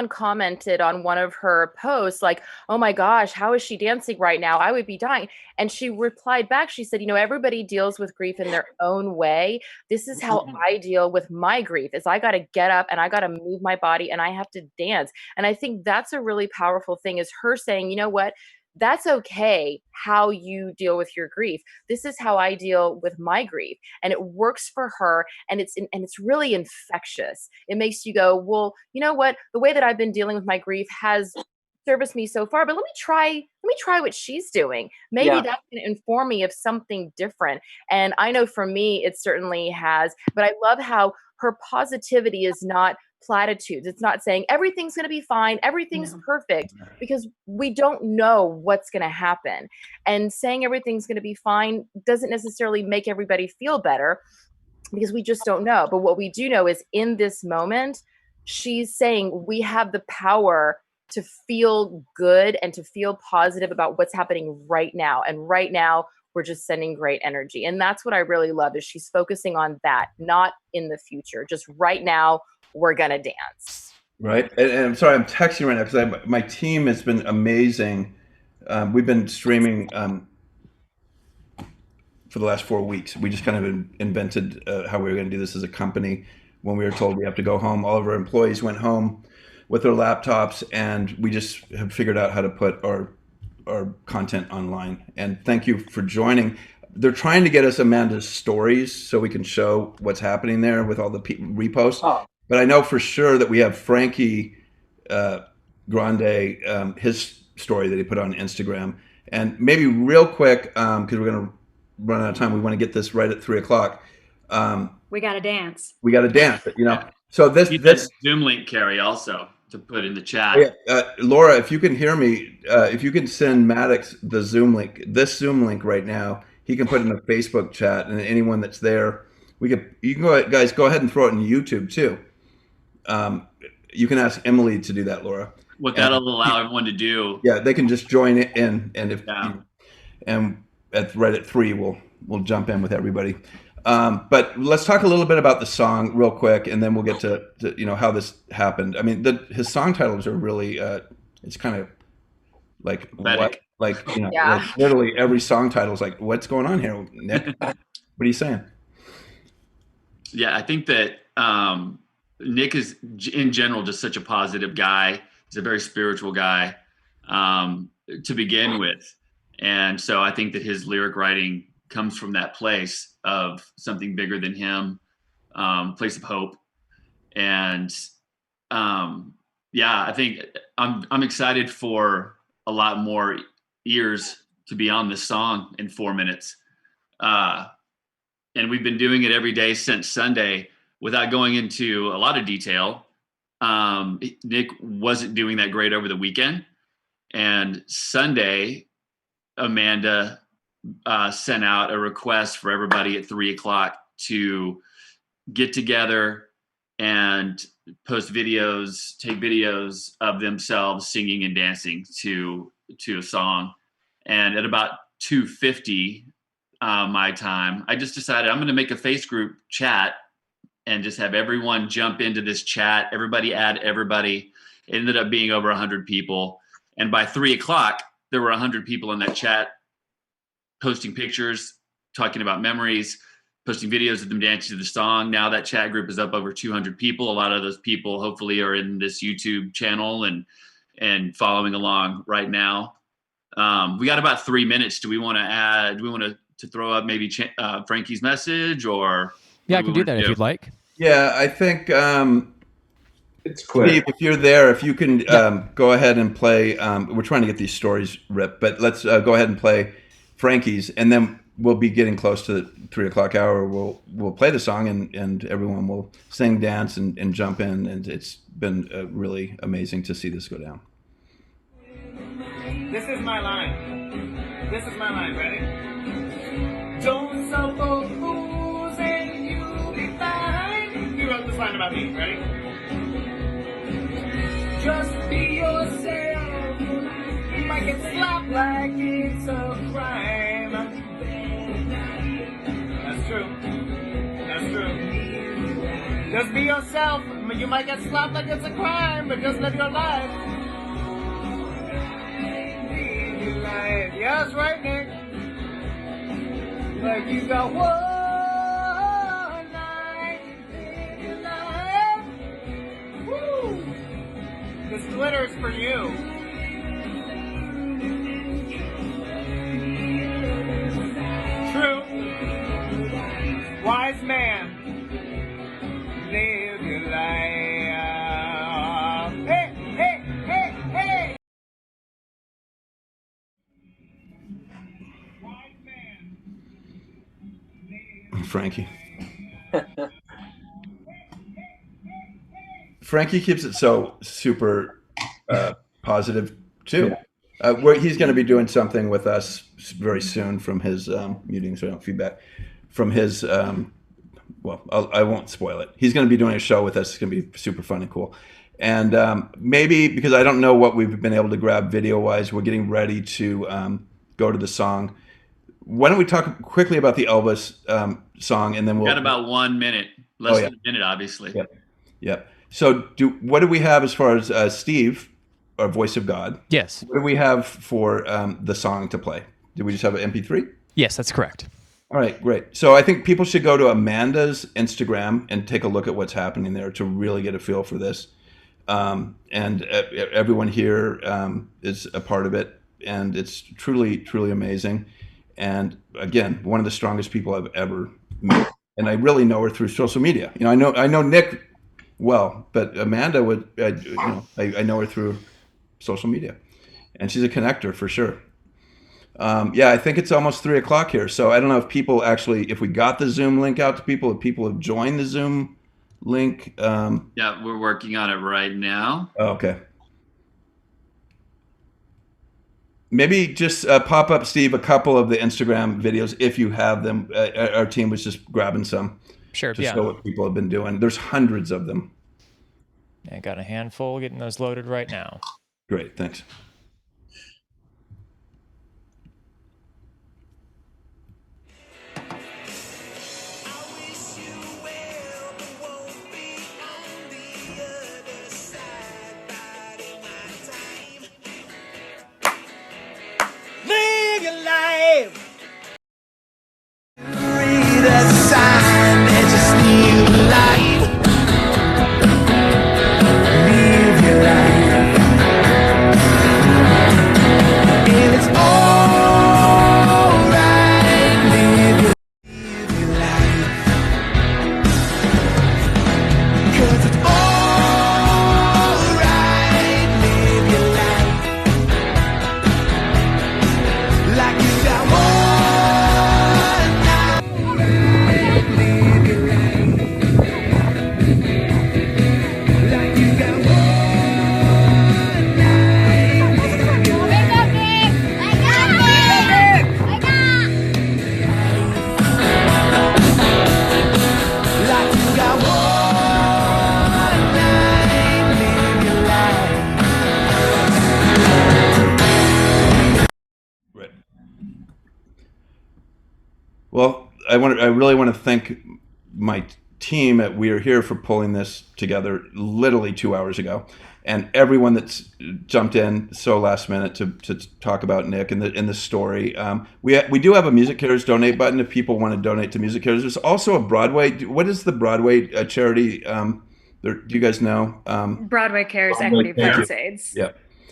commented on one of her posts, like, oh my gosh, how is she dancing right now? I would be dying. And she replied back, she said, everybody deals with grief in their own way. This is how I deal with my grief, is I got to get up and I got to move my body and I have to dance. And I think that's a really powerful thing, is her saying, you know what? That's okay how you deal with your grief. This is how I deal with my grief. And it works for her. And it's really infectious. It makes you go, well, you know what? The way that I've been dealing with my grief has serviced me so far, but let me try what she's doing. Maybe that can inform me of something different. And I know for me, it certainly has, but I love how her positivity is not platitudes. It's not saying everything's going to be fine, everything's perfect, because we don't know what's going to happen. And saying everything's going to be fine doesn't necessarily make everybody feel better, because we just don't know. But what we do know is, in this moment, she's saying we have the power to feel good and to feel positive about what's happening right now. And right now, we're just sending great energy. And that's what I really love, is she's focusing on that, not in the future. Just right now, we're going to dance. Right. And I'm sorry, I'm texting right now because my team has been amazing. We've been streaming for the last 4 weeks. We just kind of invented how we were going to do this as a company. When we were told we have to go home, all of our employees went home with their laptops, and we just have figured out how to put our content online. And thank you for joining. They're trying to get us Amanda's stories so we can show what's happening there with all the reposts. Oh. But I know for sure that we have Frankie Grande, his story that he put on Instagram. And maybe real quick, because we're going to run out of time, we want to get this right at 3:00. We got to dance. We got to dance, So this Zoom link, Carrie, also to put in the chat. Laura, if you can hear me, if you can send Maddox the Zoom link, this Zoom link right now, he can put in the Facebook chat, and anyone that's there, you can go ahead, guys, go ahead and throw it in YouTube too. You can ask Emily to do that, Laura. What that'll allow everyone to do. Yeah, they can just join it in, and right at 3, we'll jump in with everybody. But let's talk a little bit about the song real quick, and then we'll get to how this happened. I mean, his song titles are really it's kind of like what, like like literally every song title is like, what's going on here, Nick? What are you saying? Yeah, I think that Nick is in general just such a positive guy. He's a very spiritual guy to begin with, and so I think that his lyric writing comes from that place of something bigger than him, place of hope. And I think I'm excited for a lot more ears to be on this song in 4 minutes. And we've been doing it every day since Sunday. Without going into a lot of detail, Nick wasn't doing that great over the weekend. And Sunday, Amanda sent out a request for everybody at 3:00 to get together and post videos, take videos of themselves singing and dancing to a song. And at about 2:50 my time, I just decided I'm going to make a face group chat and just have everyone jump into this chat. Everybody add everybody. It ended up being over 100 people. And by 3:00, there were 100 people in that chat posting pictures, talking about memories, posting videos of them dancing to the song. Now that chat group is up over 200 people. A lot of those people hopefully are in this YouTube channel and following along right now. We got about 3 minutes. Do we want to add? Do we want to throw up maybe Frankie's message, or yeah, I can do that if you'd like. Yeah, I think it's quick. Steve, if you're there, if you can go ahead and play. We're trying to get these stories ripped, but let's go ahead and play Frankie's, and then we'll be getting close to the 3 o'clock hour. We'll play the song, and everyone will sing, dance, and jump in. And it's been really amazing to see this go down. This is my line. This is my line. Ready? Don't suffer fools and you'll be fine. He wrote this line about me. Ready? Just be yourself. You might get slapped like it's a crime. That's true. That's true. Just be yourself. You might get slapped like it's a crime, but just live your life. Yeah, that's right, Nick. Like you got one night in your life. Woo! This glitter's for you. True. Wise man. Live your life. Hey, hey, hey, hey! Frankie. Frankie keeps it so super positive too. Where he's going to be doing something with us very soon from his meetings, so feedback from his. Well, I won't spoil it. He's going to be doing a show with us. It's going to be super fun and cool. And maybe because I don't know what we've been able to grab video wise, we're getting ready to go to the song. Why don't we talk quickly about the Elvis song, and then we'll. Got about 1 minute, less than a minute, obviously. Yep. So, what do we have as far as Steve, our voice of God? Yes. What do we have for the song to play? Did we just have an MP3? Yes, that's correct. All right, great. So I think people should go to Amanda's Instagram and take a look at what's happening there to really get a feel for this. And everyone here is a part of it, and it's truly, truly amazing. And again, one of the strongest people I've ever met. And I really know her through social media. You know, I know Nick well, but Amanda would, I know her through social media, and she's a connector for sure. Yeah, I think it's almost 3 o'clock here. So I don't know if people actually, if we got the Zoom link out to people, if people have joined the Zoom link. Yeah, we're working on it right now. Okay. Maybe just pop up, Steve, a couple of the Instagram videos if you have them. Our team was just grabbing some. Sure, to show what people have been doing. There's hundreds of them. I got a handful, getting those loaded right now. Great, thanks. Live your life. Read a sign and just live life. Live your life. And it's all right. Live your life. 'Cause it's all right. Live your life. Like you got one night. Live your life. Like you got one night. Live your life. Like you got one night. Live your life. Right. Well, I really want to thank my team at We Are Here for pulling this together literally 2 hours ago. And everyone that's jumped in so last minute to talk about Nick and the story. We do have a Music Cares donate button if people want to donate to Music Cares. There's also a Broadway. What is the Broadway charity? Do you guys know? Broadway Cares Broadway Equity Cares. Fund AIDS.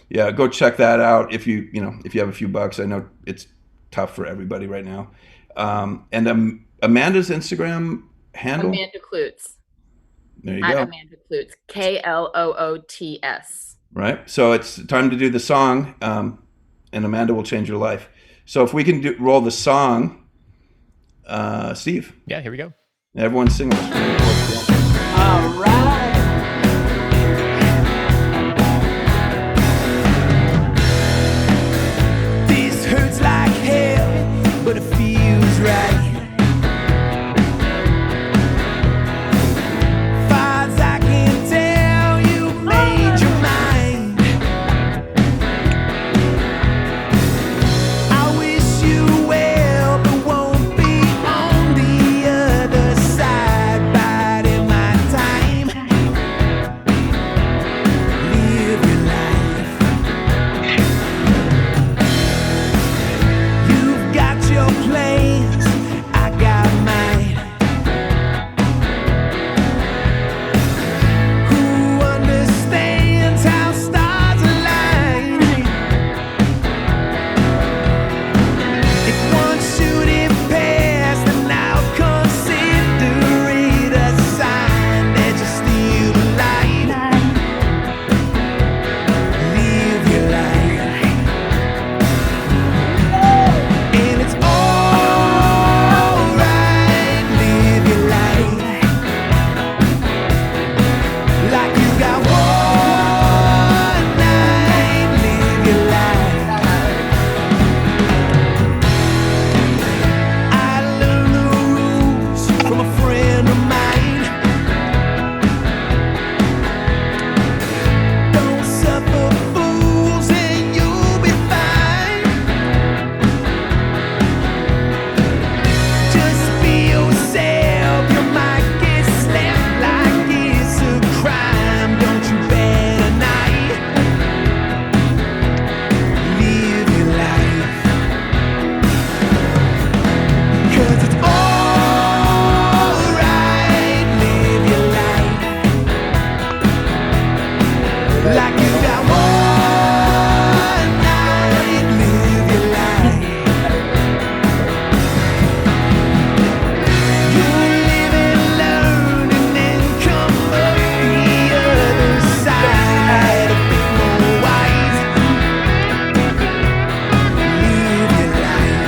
Yeah. Go check that out if you have a few bucks. I know it's tough for everybody right now. And Amanda's Instagram handle. Amanda Klutz. There you At go. Amanda Klutz. KLOOTS. Right. So it's time to do the song, and Amanda will change your life. So if we can roll the song, Steve. Yeah, here we go. Everyone sing this. All right. This hurts like hell, but it feels right. Far as I can tell, you made your mind. I wish you well, but won't be on the other side. Biding my time. Live your life. You've got your plans, I got mine. Who understands how stars align? If one shooting past, then I'll consider it a sign that you're still alive. Live your life. And it's alright, live your life. Like you got one night, live your life. I learned the rules from a friend of mine. Don't suffer fools and you'll be fine. Just be yourself, you might get slapped like it's a crime. Don't you bet a night. Live your life. 'Cause it's alright, live your life. Like you got one night, live your life. You live and learn and then come up the other side a bit more wise. Live your life.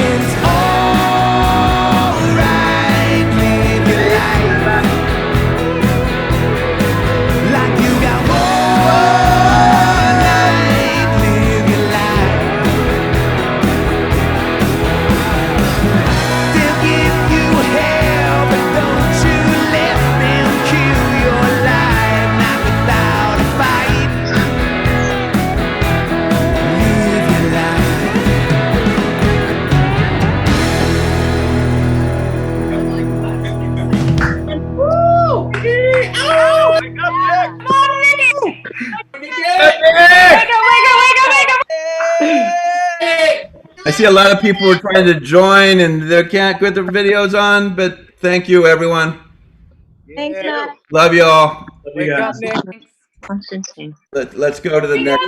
It's alright, live your life. Like you got one night, live your life. They'll give you hell, but don't you let them kill your life. Not without a fight. Live your life. I see a lot of people are trying to join and they can't get their videos on, but thank you, everyone. Thanks, Matt. Love you all. You guys. Let's go to the next.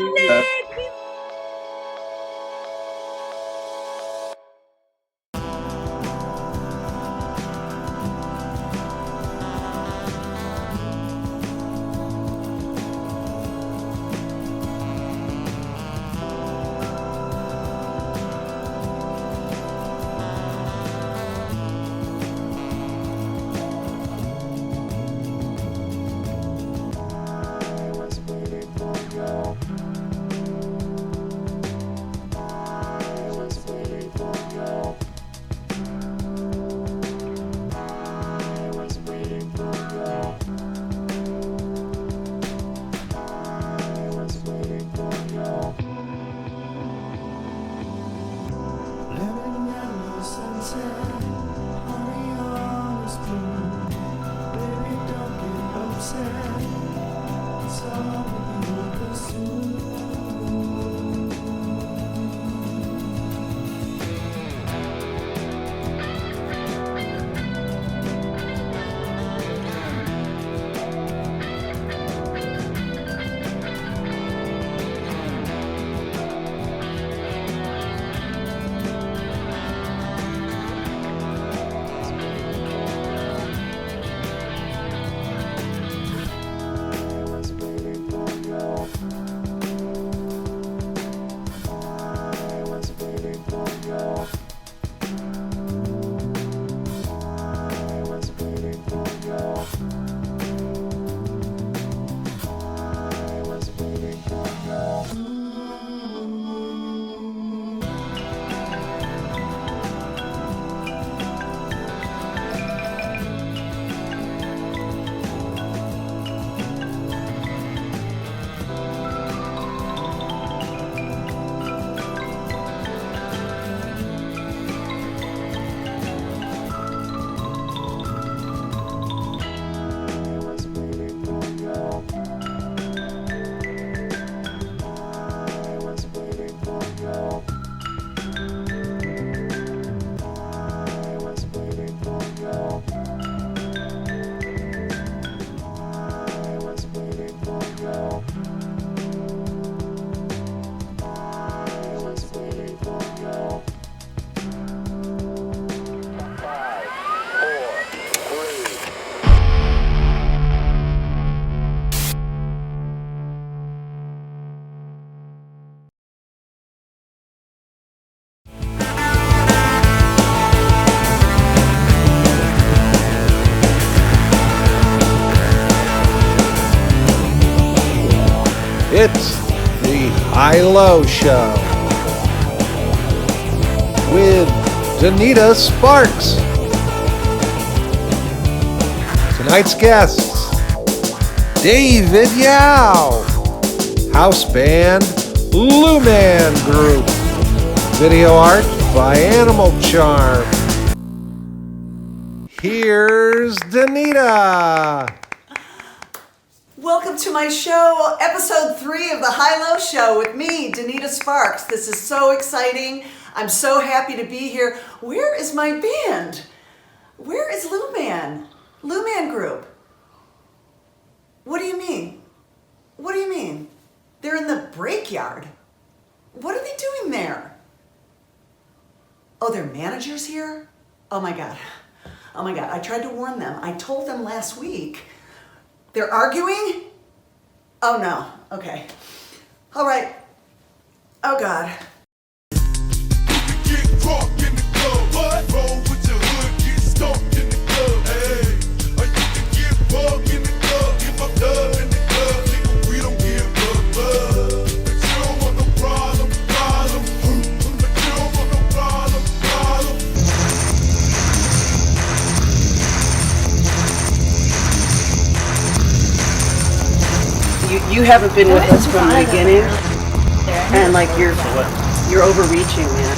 It's the Hale Show with Danita Sparks. Tonight's guests, David Yao, house band Luman Group, video art by Animal Charm. Here's Danita. Welcome to my show, episode 3 of the Hale Show with me, Danita Sparks. This is so exciting. I'm so happy to be here. Where is my band? Where is Luman? Luman Group. What do you mean? What do you mean? They're in the breakyard. What are they doing there? Oh, their manager's here? Oh my God. Oh my God, I tried to warn them. I told them last week. They're arguing? Oh no, okay. All right. Oh God. You haven't been with us from the beginning, and like you're overreaching, man.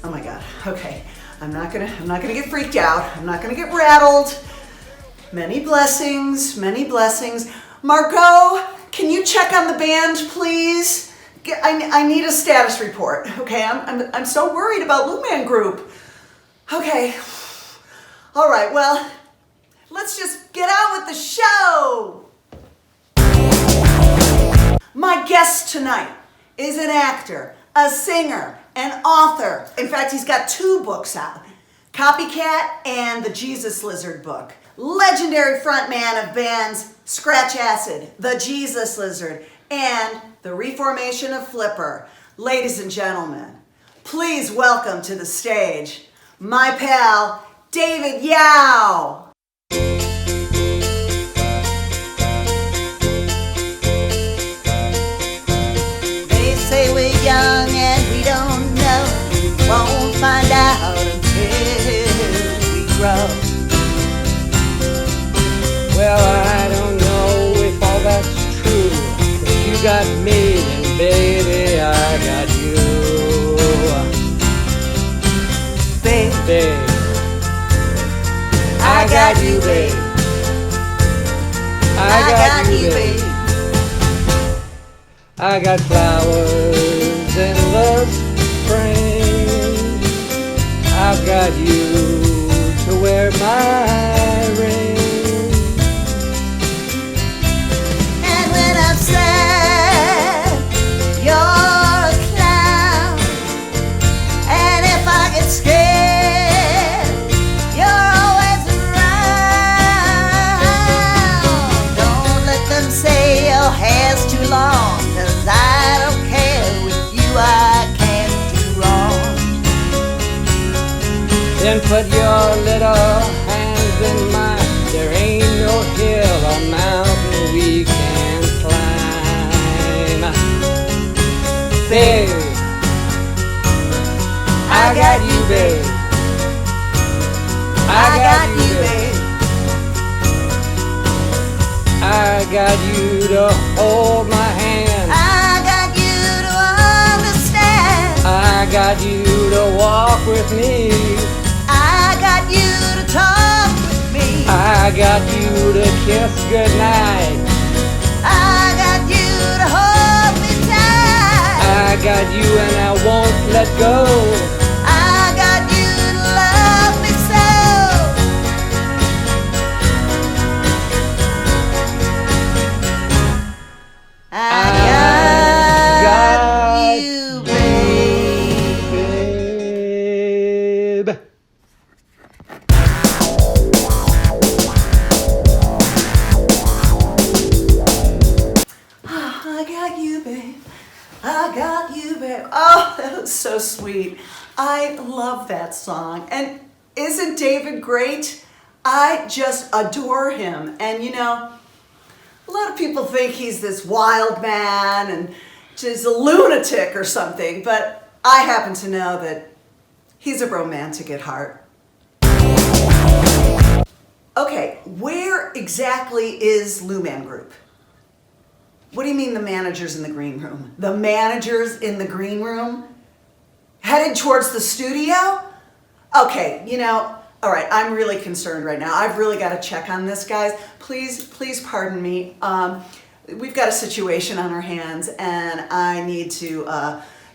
Oh my God. Okay. I'm not gonna get freaked out. I'm not gonna get rattled. Many blessings, many blessings. Margot, can you check on the band, please? I need a status report. Okay, I'm so worried about Luman Group. Okay. All right, well, let's just get on with the show. My guest tonight is an actor, a singer, an author. In fact, he's got 2 books out, Copycat and the Jesus Lizard book. Legendary frontman of bands Scratch Acid, the Jesus Lizard, and the Reformation of Flipper. Ladies and gentlemen, please welcome to the stage my pal, David Yao. They say we're young and we don't know. Won't find out until we grow. Well, I don't know if all that's true, but you got me and baby, I got you. Babe, I got you, babe. I got you, babe. I got flowers in the spring. I've got you to wear my ring. You're a clown, and if I get scared, you're always around. Don't let them say your hair's too long, 'cause I don't care, with you I can't do wrong. Then put your little hands in mine. There ain't no hill or mountain we can climb. Babe, I got you, babe. I got you, babe. I got you to hold my hand. I got you to understand. I got you to walk with me. I got you to talk with me. I got you to kiss goodnight. I got you to hold me tight. I got you and I won't let go. I got you to love me so. I got you, babe. I got you, babe. Oh, that was so sweet. I love that song. And isn't David great? I just adore him. And you know, a lot of people think he's this wild man and just a lunatic or something, but I happen to know that he's a romantic at heart. Okay, where exactly is Lou Man Group? What do you mean the managers in the green room? The managers in the green room? Headed towards the studio? Okay, you know, all right, I'm really concerned right now. I've really got to check on this, guys. Please pardon me. We've got a situation on our hands and I need to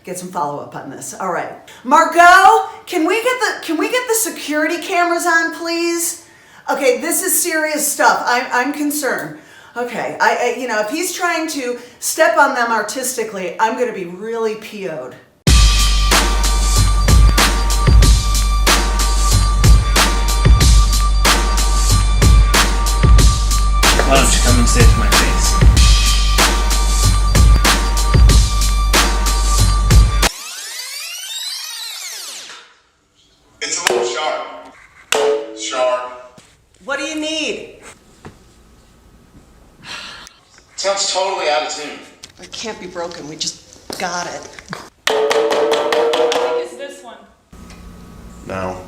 get some follow-up on this. All right. Margot, can we get the security cameras on, please? Okay, this is serious stuff. I'm concerned. Okay, you know, if he's trying to step on them artistically, I'm going to be really PO'd. Why don't you come and say it to my face? It's a little sharp. Sharp. What do you need? Sounds totally out of tune. It can't be broken. We just got it. I think it's this one. No.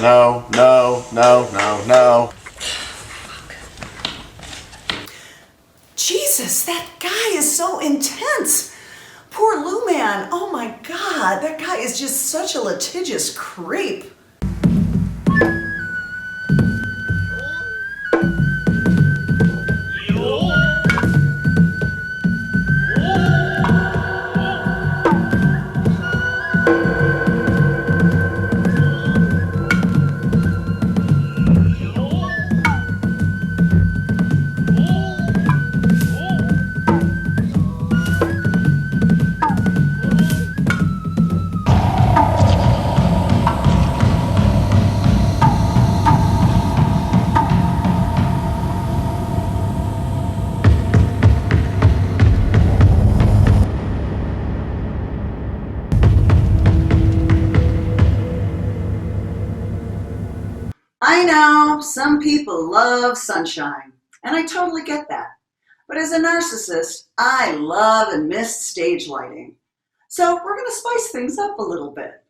No, no, no, no, no. Jesus, that guy is so intense. Poor Lou Man. Oh my God, that guy is just such a litigious creep. I know some people love sunshine, and I totally get that. But as a narcissist, I love and miss stage lighting. So we're going to spice things up a little bit.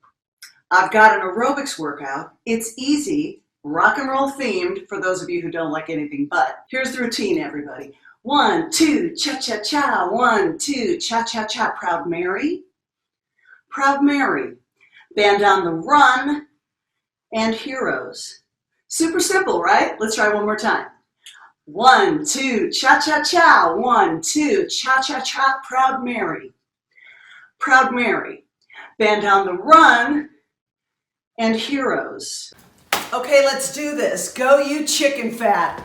I've got an aerobics workout. It's easy, rock and roll themed for those of you who don't like anything but. Here's the routine, everybody. 1, 2, cha-cha-cha. 1, 2, cha-cha-cha. Proud Mary. Proud Mary. Band on the Run and Heroes. Super simple, right? Let's try one more time. 1, 2, cha-cha-cha. 1, 2, cha-cha-cha. Proud Mary. Proud Mary. Band on the Run and Heroes. Okay, let's do this. Go you chicken fat.